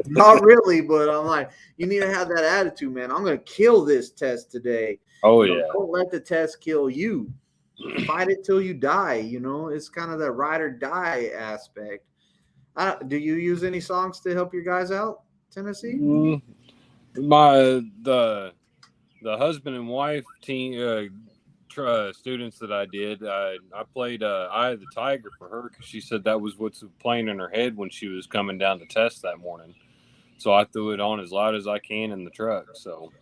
Not really, but I'm like, you need to have that attitude, man. I'm gonna kill this test today. Oh, yeah. Don't let the test kill you. Fight it till you die. You know, it's kind of that ride or die aspect. Do you use any songs to help your guys out, Tennessee? The husband and wife team students that I did, I played Eye of the Tiger for her because she said that was what's playing in her head when she was coming down to test that morning. So I threw it on as loud as I can in the truck. So,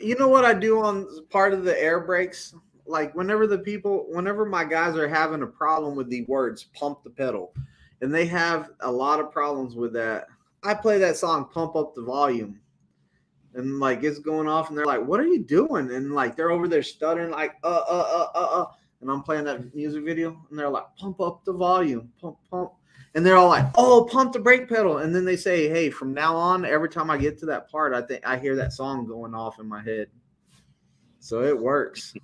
you know what I do on part of the air brakes? Like whenever my guys are having a problem with the words pump the pedal, and they have a lot of problems with that, I play that song Pump Up the Volume. And like it's going off, and they're like, "What are you doing?" And like they're over there stuttering, like And I'm playing that music video, and they're like, "Pump up the volume, pump." And they're all like, "Oh, pump the brake pedal." And then they say, "Hey, from now on, every time I get to that part, I think I hear that song going off in my head." So it works.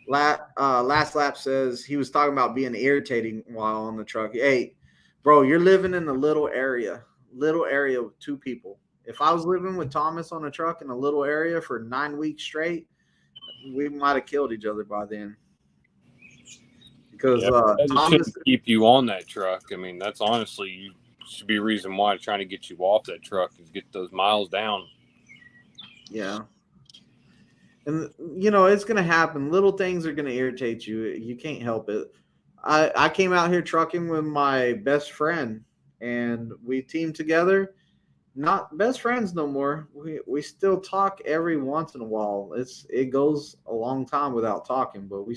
Last lap says he was talking about being irritating while on the truck. Hey, bro, you're living in a little area with two people. If I was living with Thomas on a truck in a little area for 9 weeks straight, we might have killed each other by then. Because Thomas shouldn't keep you on that truck. I mean, that's honestly should be a reason why trying to get you off that truck is get those miles down. Yeah. And, you know, it's going to happen. Little things are going to irritate you. You can't help it. I came out here trucking with my best friend, and we teamed together. Not best friends no more. We still talk every once in a while. It goes a long time without talking, but we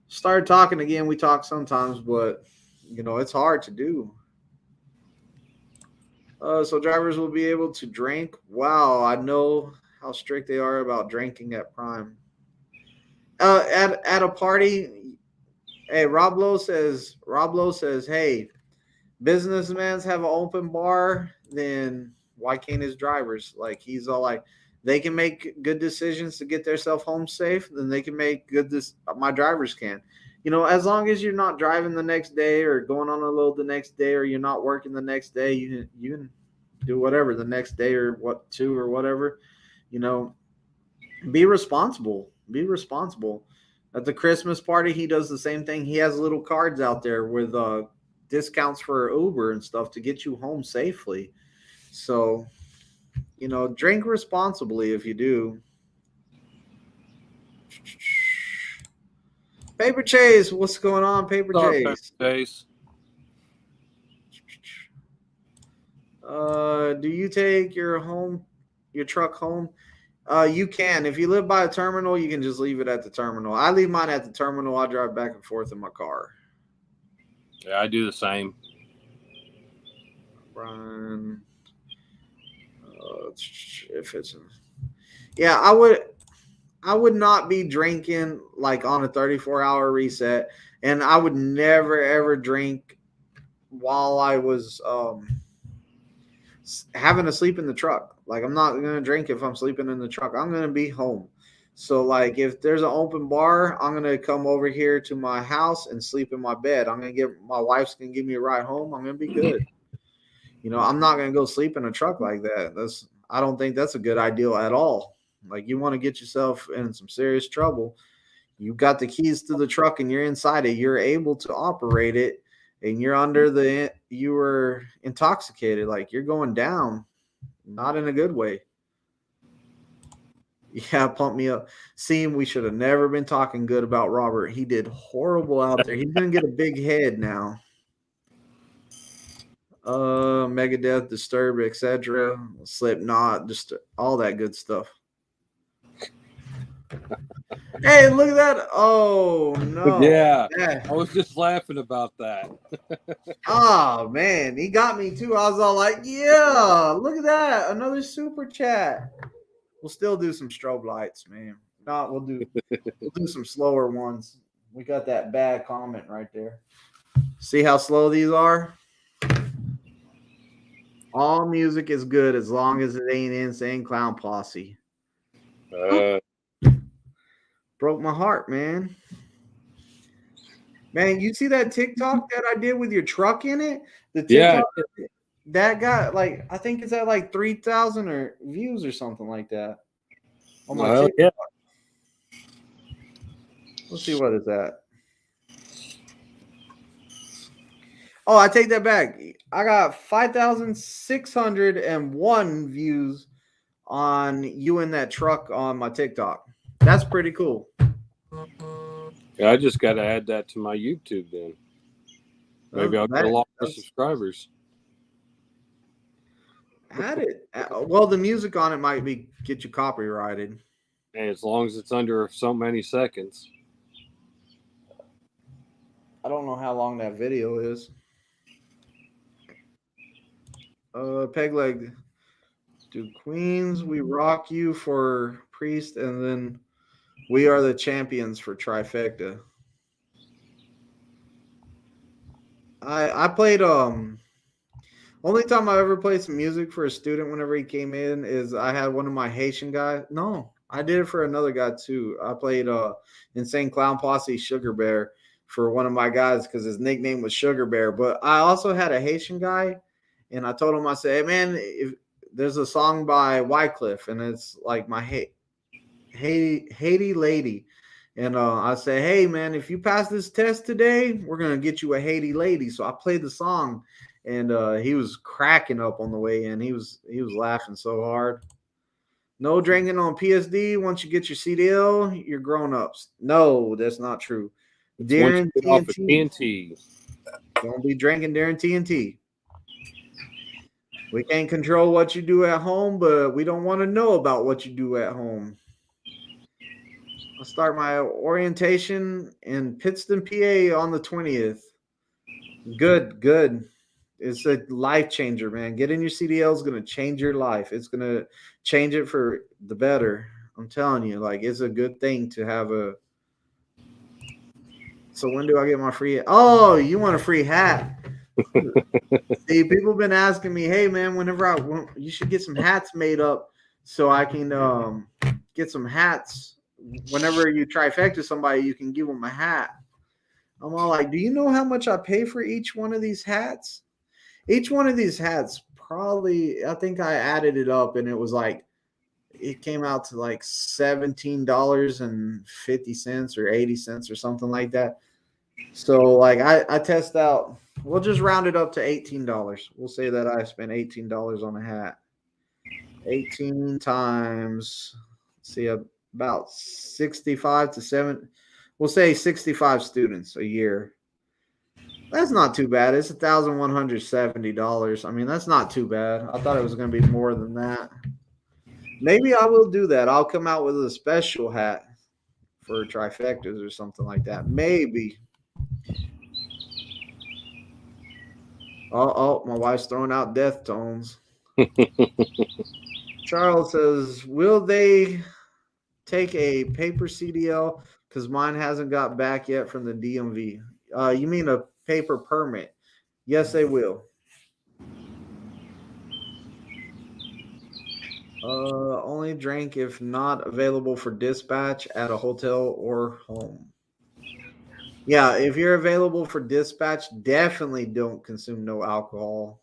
started talking again. We talk sometimes, but you know it's hard to do. So drivers will be able to drink. Wow, I know how strict they are about drinking at Prime. At a party, hey, Rob Lowe says, hey, businessmen have an open bar, then why can't his drivers? Like, he's all like, they can make good decisions to get themselves home safe, then they can make my drivers can. As long as you're not driving the next day or going on a load the next day, or you're not working the next day, you can do whatever the next day or two or whatever. Be responsible. Be responsible. At the Christmas party, he does the same thing. He has little cards out there with discounts for Uber and stuff to get you home safely. So, drink responsibly if you do. Paper Chase, what's going on, Paper Chase? Chase. Do you take your truck home? You can. If you live by a terminal, you can just leave it at the terminal. I leave mine at the terminal. I drive back and forth in my car. Yeah, I do the same. Brian, I would not be drinking like on a 34-hour reset, and I would never ever drink while I was having to sleep in the truck. Like, I'm not gonna drink if I'm sleeping in the truck. I'm gonna be home. So, like, if there's an open bar, I'm gonna come over here to my house and sleep in my bed. My wife's gonna give me a ride home. I'm gonna be good. I'm not gonna go sleep in a truck like that. I don't think that's a good idea at all. Like, you want to get yourself in some serious trouble. You got the keys to the truck and you're inside it. You're able to operate it, and you were intoxicated. Like, you're going down, not in a good way. Yeah, pump me up. See, we should have never been talking good about Robert. He did horrible out there. He's gonna get a big head now. Megadeth, Disturbed, etc., Slipknot, just all that good stuff. Hey, look at that. Oh no. Yeah. I was just laughing about that. Oh man, he got me too. I was all like, yeah, look at that. Another super chat. We'll still do some strobe lights, man. We'll do some slower ones. We got that bad comment right there. See how slow these are? All music is good as long as it ain't Insane Clown Posse. Broke my heart, man. Man, you see that TikTok that I did with your truck in it? The TikTok that got like, I think it's at like 3,000 or views or something like that. On my TikTok. Yeah. Let's see what it's at. Oh, I take that back. I got 5,601 views on you in that truck on my TikTok. That's pretty cool. Yeah, I just got to add that to my YouTube then. Maybe I'll get a lot more subscribers. Add it. Well, the music on it might get you copyrighted. And as long as it's under so many seconds. I don't know how long that video is. Pegleg. Do Queens, we rock you for Priest, and then we are the champions for Trifecta. I played only time I ever played some music for a student whenever he came in is I had one of my Haitian guys. No, I did it for another guy too. I played Insane Clown Posse Sugar Bear for one of my guys because his nickname was Sugar Bear. But I also had a Haitian guy, and I told him, I said, hey man, if there's a song by Wycliffe, and it's like my Haiti lady. And I say, hey, man, if you pass this test today, we're going to get you a Haiti lady. So I played the song, and he was cracking up on the way in. He was laughing so hard. No drinking on PSD. Once you get your CDL, you're grown-ups. No, that's not true. During TNT. Don't be drinking during TNT. We can't control what you do at home, but we don't want to know about what you do at home. I'll start my orientation in Pittston, PA on the 20th. Good. It's a life changer, man. Getting your CDL is going to change your life. It's going to change it for the better. I'm telling you, like, it's a good thing to have a. So when do I get my free? Oh, you want a free hat? See, people been asking me, hey man, you should get some hats made up so I can get some hats. Whenever you trifecta somebody, you can give them a hat. I'm all like, do you know how much I pay for each one of these hats? Each one of these hats, probably, I think I added it up and it came out to like $17.50 or 80 cents or something like that. So like I test out, we'll just round it up to $18. We'll say that I spent $18 on a hat. 18 times, see, about 65 to 7, we'll say 65 students a year. That's not too bad. It's $1,170. I mean, that's not too bad. I thought it was going to be more than that. Maybe I will do that. I'll come out with a special hat for trifectas or something like that. Maybe. Oh, my wife's throwing out death tones. Charles says, will they take a paper CDL? Because mine hasn't got back yet from the DMV. You mean a paper permit? Yes, they will. Only drink if not available for dispatch at a hotel or home. Yeah, if you're available for dispatch, definitely don't consume no alcohol.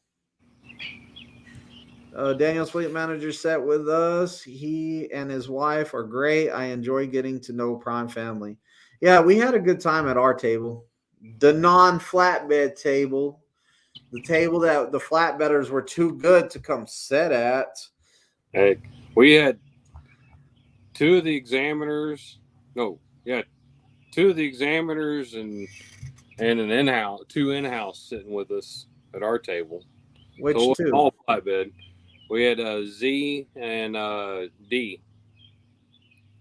Daniel's fleet manager sat with us. He and his wife are great. I enjoy getting to know Prime family. Yeah, we had a good time at our table. The non-flatbed table. The table that the flatbedders were too good to come sit at. Heck, we had two of the examiners and two in-house sitting with us at our table. Which so two? All flatbed. We had Z and D.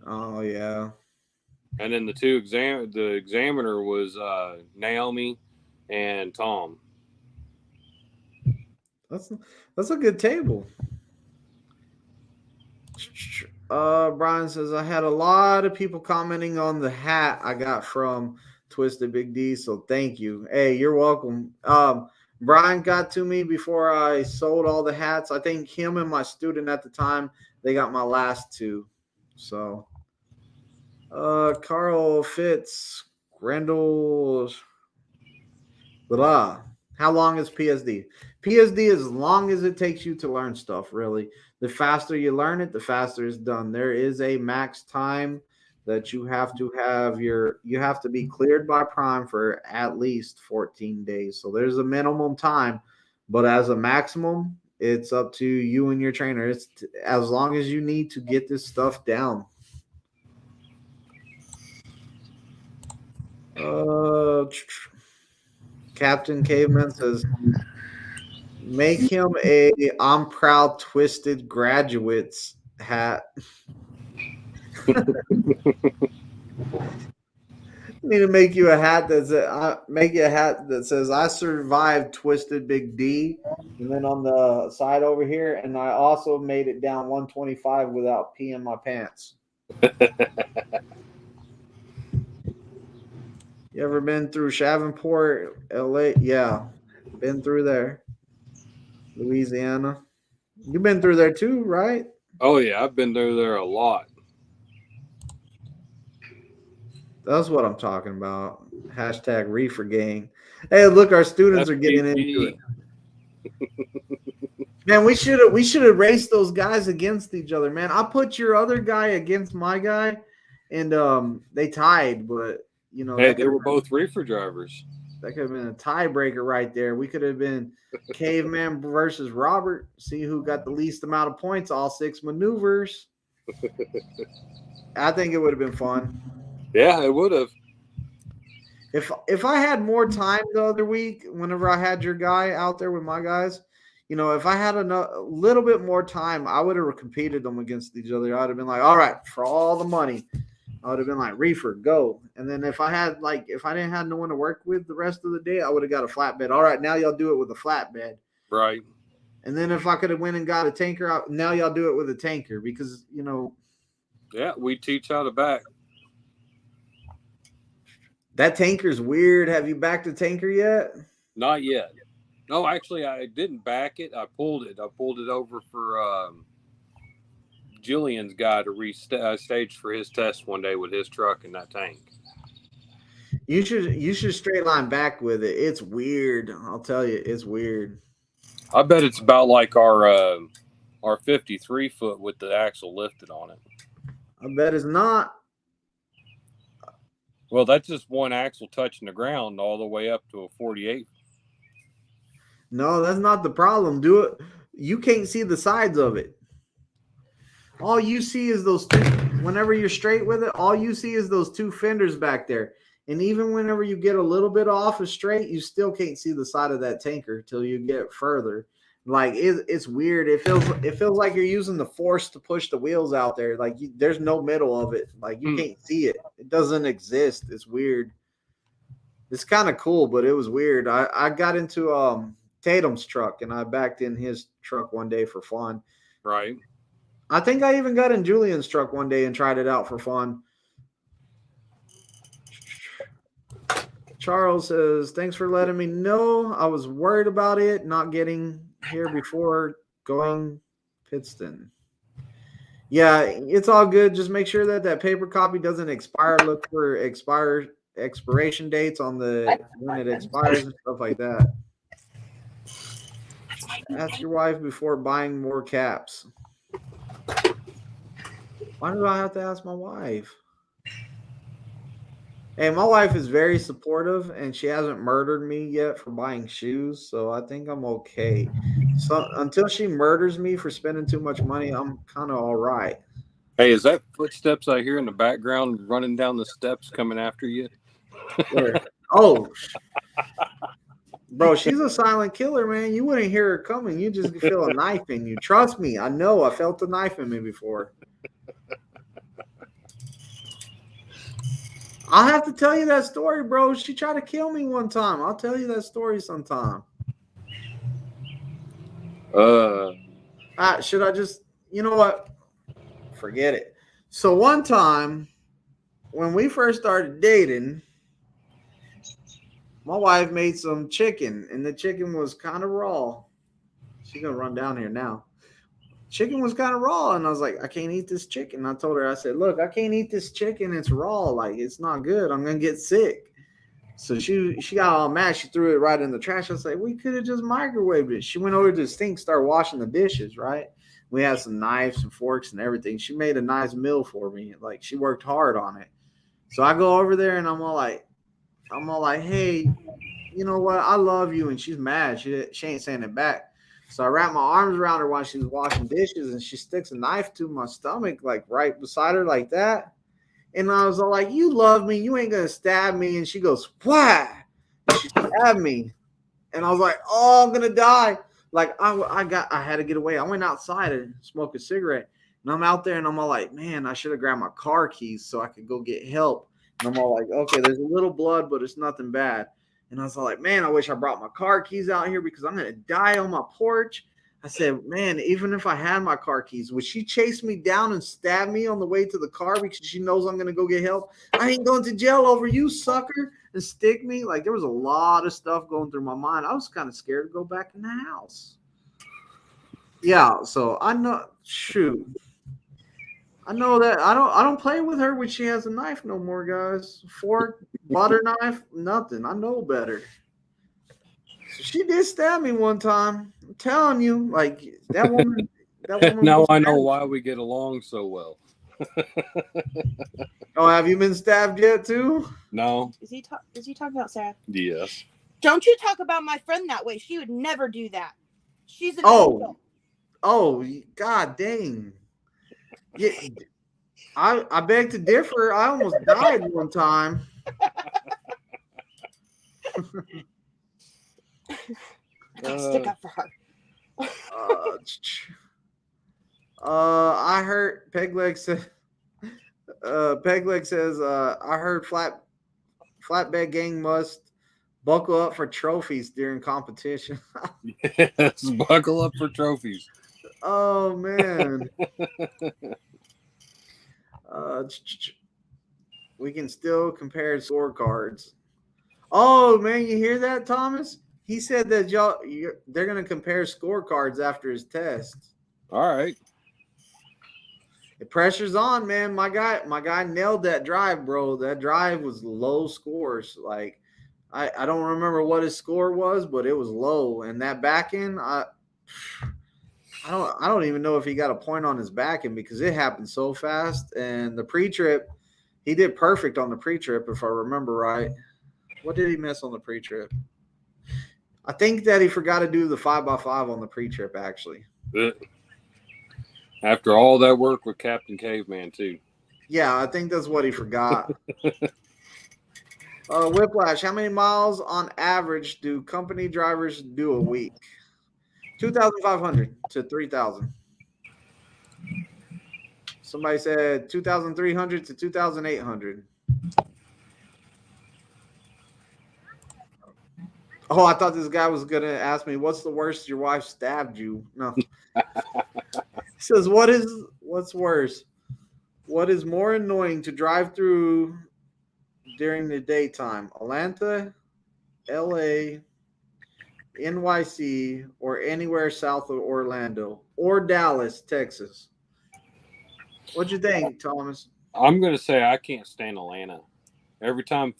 Oh yeah. And then the examiner was Naomi and Tom. That's a good table. Brian says, I had a lot of people commenting on the hat I got from Twisted Big D, so thank you. Hey, you're welcome. Brian got to me before I sold all the hats. I think him and my student at the time, they got my last two. So Carl Fitz, Grendel, blah. How long is PSD? PSD as long as it takes you to learn stuff, really. The faster you learn it, the faster it's done. There is a max time that you have to be cleared by Prime for at least 14 days. So there's a minimum time, but as a maximum, it's up to you and your trainer. It's as long as you need to get this stuff down. Captain Caveman says, make him a I'm proud Twisted Graduates hat. Need to make you a hat that says I survived Twisted Big D, and then on the side over here, and I also made it down 125 without peeing my pants. You ever been through Shreveport, LA? Yeah, been through there. Louisiana. You've been through there too, right? Oh yeah, I've been through there a lot. That's what I'm talking about. Hashtag reefer gang. Hey, look, our students are getting into it. Man, we should have raced those guys against each other, man. I put your other guy against my guy, and they tied, but you know, hey, they were both reefer drivers. That could have been a tiebreaker right there. We could have been Caveman versus Robert. See who got the least amount of points, all 6 maneuvers. I think it would have been fun. Yeah, it would have. If I had more time the other week, whenever I had your guy out there with my guys, you know, if I had a little bit more time, I would have competed them against each other. I would have been like, all right, for all the money. I would have been like, reefer, go. And then if I didn't have no one to work with the rest of the day, I would have got a flatbed. All right, now y'all do it with a flatbed. Right. And then if I could have went and got a tanker, now y'all do it with a tanker because, you know. Yeah, we teach how to back. That tanker's weird. Have you backed a tanker yet? Not yet. No, actually, I didn't back it. I pulled it. I pulled it over for Jillian's guy to restage for his test one day with his truck and that tank. You should straight line back with it. It's weird. I'll tell you, it's weird. I bet it's about like our 53 foot with the axle lifted on it. I bet it's not. Well, that's just one axle touching the ground all the way up to a 48. No, that's not the problem. Do it. You can't see the sides of it. All you see is those two. Whenever you're straight with it, all you see is those two fenders back there. And even whenever you get a little bit off of straight, you still can't see the side of that tanker till you get further. Like it's weird. It feels like you're using the force to push the wheels out there. Like there's no middle of it. Like you can't see it. It doesn't exist. It's weird. It's kind of cool, but it was weird. I got into Tatum's truck and I backed in his truck one day for fun. Right. I think I even got in Julian's truck one day and tried it out for fun. Charles says, thanks for letting me know. I was worried about it not getting here before going Pittston. Yeah, it's all good. Just make sure that paper copy doesn't expire. Look for expiration dates on when it expires and stuff like that. Ask your wife before buying more caps. Why do I have to ask my wife? Hey, my wife is very supportive, and she hasn't murdered me yet for buying shoes, so I think I'm okay. So until she murders me for spending too much money, I'm kind of all right. Hey, is that footsteps I hear in the background running down the steps coming after you? Where? Oh, bro, she's a silent killer, man. You wouldn't hear her coming. You just feel a knife in you. Trust me, I know. I felt a knife in me before. I'll have to tell you that story, bro. She tried to kill me one time. I'll tell you that story sometime. Should I just, you know what? Forget it. So one time when we first started dating, my wife made some chicken and the chicken was kind of raw. She's going to run down here now. Chicken was kind of raw, and I was like, I can't eat this chicken. I told her, I said, look, I can't eat this chicken. It's raw. Like, it's not good. I'm going to get sick. So she got all mad. She threw it right in the trash. I was like, we could have just microwaved it. She went over to the sink, started washing the dishes, right? We had some knives and forks and everything. She made a nice meal for me. Like, she worked hard on it. So I go over there, and I'm all like, hey, you know what? I love you. And she's mad. She ain't saying it back. So I wrapped my arms around her while she was washing dishes, and she sticks a knife to my stomach, like right beside her like that. And I was all like, you love me. You ain't going to stab me. And she goes, why? And she stabbed me. And I was like, oh, I'm going to die. Like I had to get away. I went outside and smoked a cigarette. And I'm out there and I'm all like, man, I should have grabbed my car keys so I could go get help. And I'm all like, okay, there's a little blood, but it's nothing bad. And I was like, man, I wish I brought my car keys out here because I'm going to die on my porch. I said, man, even if I had my car keys, would she chase me down and stab me on the way to the car because she knows I'm going to go get help? I ain't going to jail over you, sucker, and stick me. Like, there was a lot of stuff going through my mind. I was kind of scared to go back in the house. Yeah, so I know, shoot. I know that I don't play with her when she has a knife no more, guys. Fork, butter knife, nothing. I know better. So she did stab me one time. I'm telling you, like that woman. Now I know why we get along so well. Oh, have you been stabbed yet too? No. Is he talking about Sarah? Yes. Don't you talk about my friend that way. She would never do that. She's an angel. Oh, God dang. Yeah, I beg to differ. I almost died one time. Stick up for her. I heard Pegleg says. Pegleg says, I heard flatbed gang must buckle up for trophies during competition. Yes, buckle up for trophies. Oh man. We can still compare scorecards. Oh man, you hear that, Thomas? He said that they're gonna compare scorecards after his test. All right. The pressure's on, man. My guy nailed that drive, bro. That drive was low scores. Like, I don't remember what his score was, but it was low. And that back end, I don't even know if he got a point on his back end because it happened so fast. And the pre-trip, he did perfect on the pre-trip, if I remember right. What did he miss on the pre-trip? I think that he forgot to do the 5x5 on the pre-trip, actually. After all that work with Captain Caveman, too. Yeah, I think that's what he forgot. Whiplash, how many miles on average do company drivers do a week? 2,500 to 3,000. Somebody said 2,300 to 2,800. Oh, I thought this guy was going to ask me, what's the worst your wife stabbed you? No. He says, what's worse? What is more annoying to drive through during the daytime? Atlanta, LA, NYC, or anywhere south of Orlando, or Dallas, Texas? What'd you think, Thomas? I'm going to say I can't stand Atlanta. Every time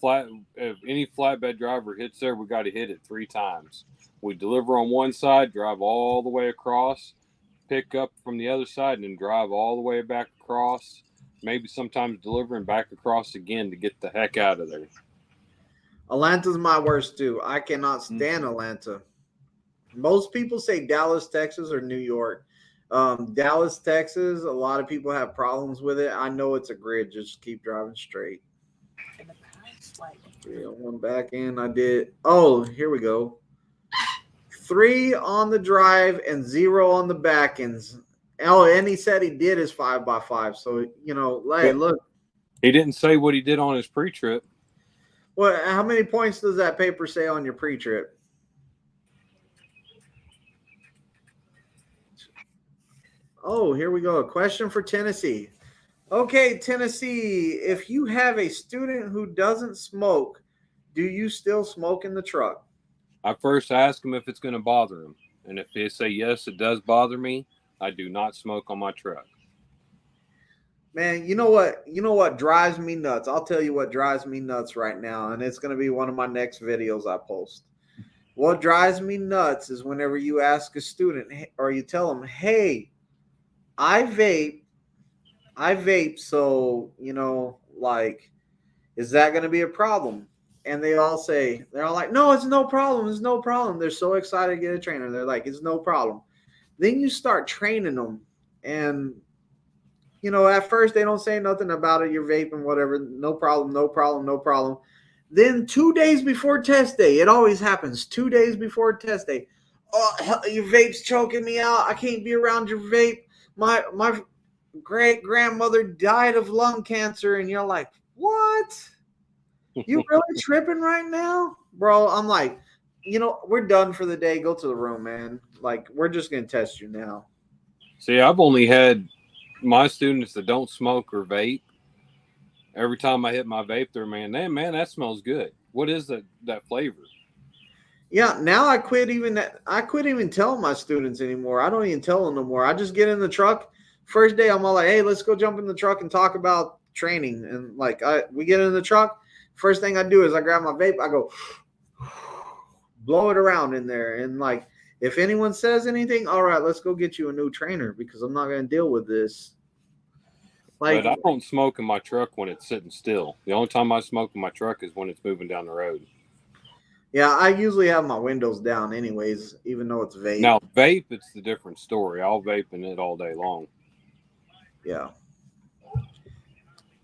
if any flatbed driver hits there, we got to hit it 3 times. We deliver on one side, drive all the way across, pick up from the other side, and then drive all the way back across. Maybe sometimes delivering back across again to get the heck out of there. Atlanta's my worst too. I cannot stand Atlanta. Most people say Dallas, Texas, or New York. Dallas, Texas, a lot of people have problems with it. I know it's a grid. Just keep driving straight. Yeah, one back in. I did. Oh, here we go. 3 on the drive and 0 on the back ends. Oh, and he said he did his 5x5. So, hey, look. He didn't say what he did on his pre-trip. Well, how many points does that paper say on your pre-trip? Oh, here we go. A question for Tennessee. Okay, Tennessee, if you have a student who doesn't smoke, do you still smoke in the truck? I first ask them if it's going to bother them. And if they say, yes, it does bother me, I do not smoke on my truck. Man, you know what drives me nuts? I'll tell you what drives me nuts right now, and it's going to be one of my next videos I post. What drives me nuts is whenever you ask a student or you tell them, hey, I vape, so, is that going to be a problem? And they're all like, no, it's no problem. It's no problem. They're so excited to get a trainer. They're like, it's no problem. Then you start training them. And, at first they don't say nothing about it. You're vaping, whatever. No problem, no problem, no problem. Then 2 days before test day, it always happens. 2 days before test day. Oh, your vape's choking me out. I can't be around your vape. My great-grandmother died of lung cancer. And you're like, what? You really tripping right now? Bro, I'm like, we're done for the day. Go to the room, man. Like, we're just going to test you now. See, I've only had my students that don't smoke or vape. Every time I hit my vape, they're, man, that smells good. What is that flavor? Yeah, now I quit even telling my students anymore. I don't even tell them no more. I just get in the truck. First day, I'm all like, hey, let's go jump in the truck and talk about training. And like, we get in the truck. First thing I do is I grab my vape. I go blow it around in there. And like, if anyone says anything, all right, let's go get you a new trainer because I'm not going to deal with this. Like, but I don't smoke in my truck when it's sitting still. The only time I smoke in my truck is when it's moving down the road. Yeah, I usually have my windows down anyways, even though it's vape. Now, vape, it's the different story. I'll vape in it all day long. Yeah.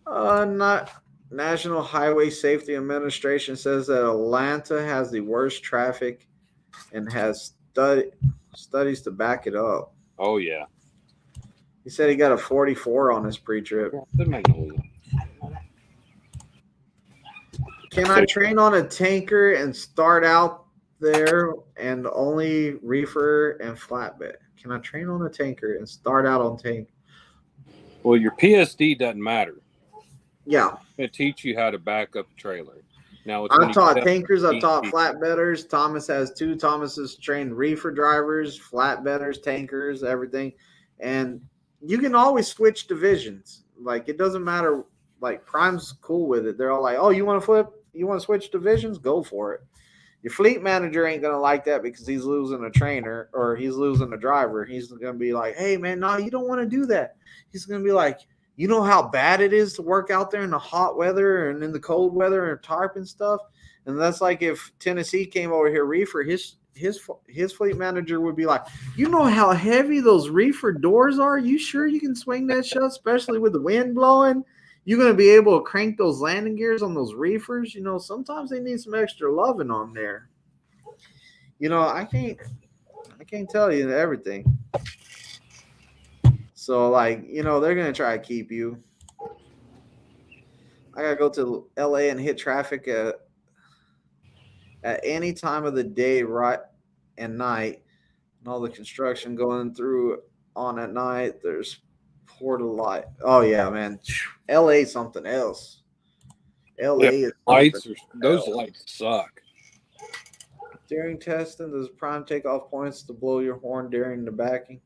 Not National Highway Safety Administration says that Atlanta has the worst traffic and has studies to back it up. Oh, yeah. He said he got a 44 on his pre-trip. Can I train on a tanker and start out there and only reefer and flatbed? Can I train on a tanker and start out on tank? Well, your PSD doesn't matter. Yeah. It teach you how to back up a trailer. Now it's when I've you taught test tankers, I've taught PT. flatbedders. Thomas has 2. Thomas has trained reefer drivers, flatbedders, tankers, everything. And you can always switch divisions. Like, it doesn't matter. Like, Prime's cool with it. They're all like, oh, you want to flip? You want to switch divisions? Go for it. Your fleet manager ain't going to like that because he's losing a trainer or he's losing a driver. He's going to be like, hey, man, no, you don't want to do that. He's going to be like, you know how bad it is to work out there in the hot weather and in the cold weather and tarp and stuff? And that's like if Tennessee came over here, reefer, his fleet manager would be like, you know how heavy those reefer doors are? You sure you can swing that shut, especially with the wind blowing? You're going to be able to crank those landing gears on those reefers? You know, sometimes they need some extra loving on there. You know, I can't tell you everything. So, like, you know, they're going to try to keep you. I got to go to LA and hit traffic at any time of the day, right, and night. And all the construction going through on at night. There's Port of Light. Oh, yeah, man. LA something else. LA is lights. Those lights suck. During testing, does Prime take off points to blow your horn during the backing?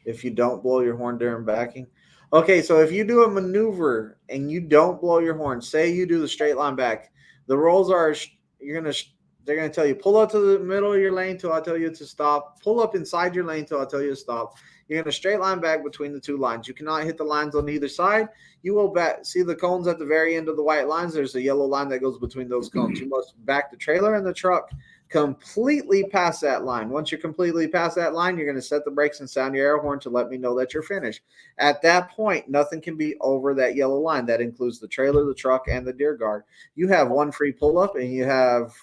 If you don't blow your horn during backing? Okay, so if you do a maneuver and you don't blow your horn, say you do the straight line back, the rules are they're gonna tell you pull up to the middle of your lane till I tell you to stop. Pull up inside your lane till I tell you to stop. You're gonna straight line back between the 2 lines. You cannot hit the lines on either side. You will see the cones at the very end of the white lines. There's a yellow line that goes between those cones. You must back the trailer and the truck completely past that line. Once you're completely past that line, you're going to set the brakes and sound your air horn to let me know that you're finished. At that point, nothing can be over that yellow line. That includes the trailer, the truck, and the deer guard. You have 1 free pull-up, and you have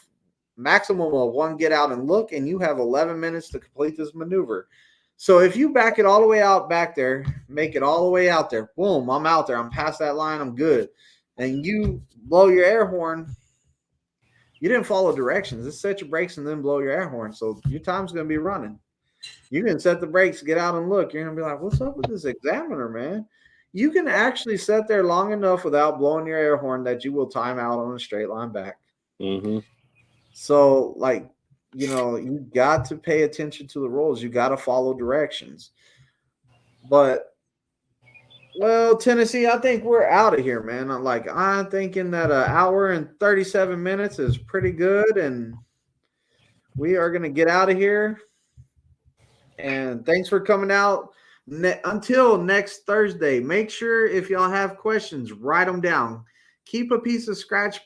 maximum of 1 get out and look, and you have 11 minutes to complete this maneuver. So if you back it all the way out back there, make it all the way out there, boom, I'm out there. I'm past that line. I'm good. And you blow your air horn, you didn't follow directions. Just set your brakes and then blow your air horn. So your time's going to be running. You can set the brakes, get out and look. You're going to be like, what's up with this examiner, man? You can actually sit there long enough without blowing your air horn that you will time out on a straight line back. Mm-hmm. So, like, you know, you got to pay attention to the rules. You got to follow directions. But, well, Tennessee, I think we're out of here, man. I'm thinking that 1 hour and 37 minutes is pretty good, and we are going to get out of here. And thanks for coming out. Until next Thursday, make sure if y'all have questions, write them down. Keep a piece of scratch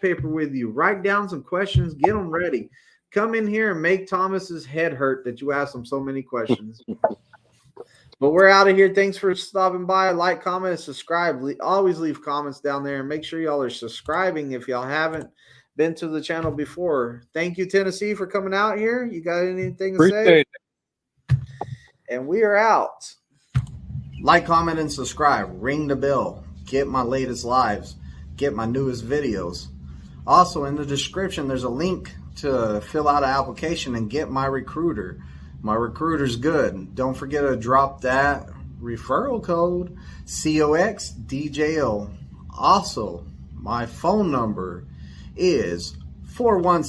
paper with you. Write down some questions. Get them ready. Come in here and make Thomas's head hurt that you asked him so many questions. But we're out of here. Thanks for stopping by. Like, comment, and subscribe. Always leave comments down there. And make sure y'all are subscribing if y'all haven't been to the channel before. Thank you, Tennessee, for coming out here. You got anything to say? And we are out. Like, comment, and subscribe. Ring the bell. Get my latest lives. Get my newest videos. Also, in the description, there's a link to fill out an application and get my recruiter. My recruiter's good. Don't forget to drop that referral code, COXDJO. Also, my phone number is 417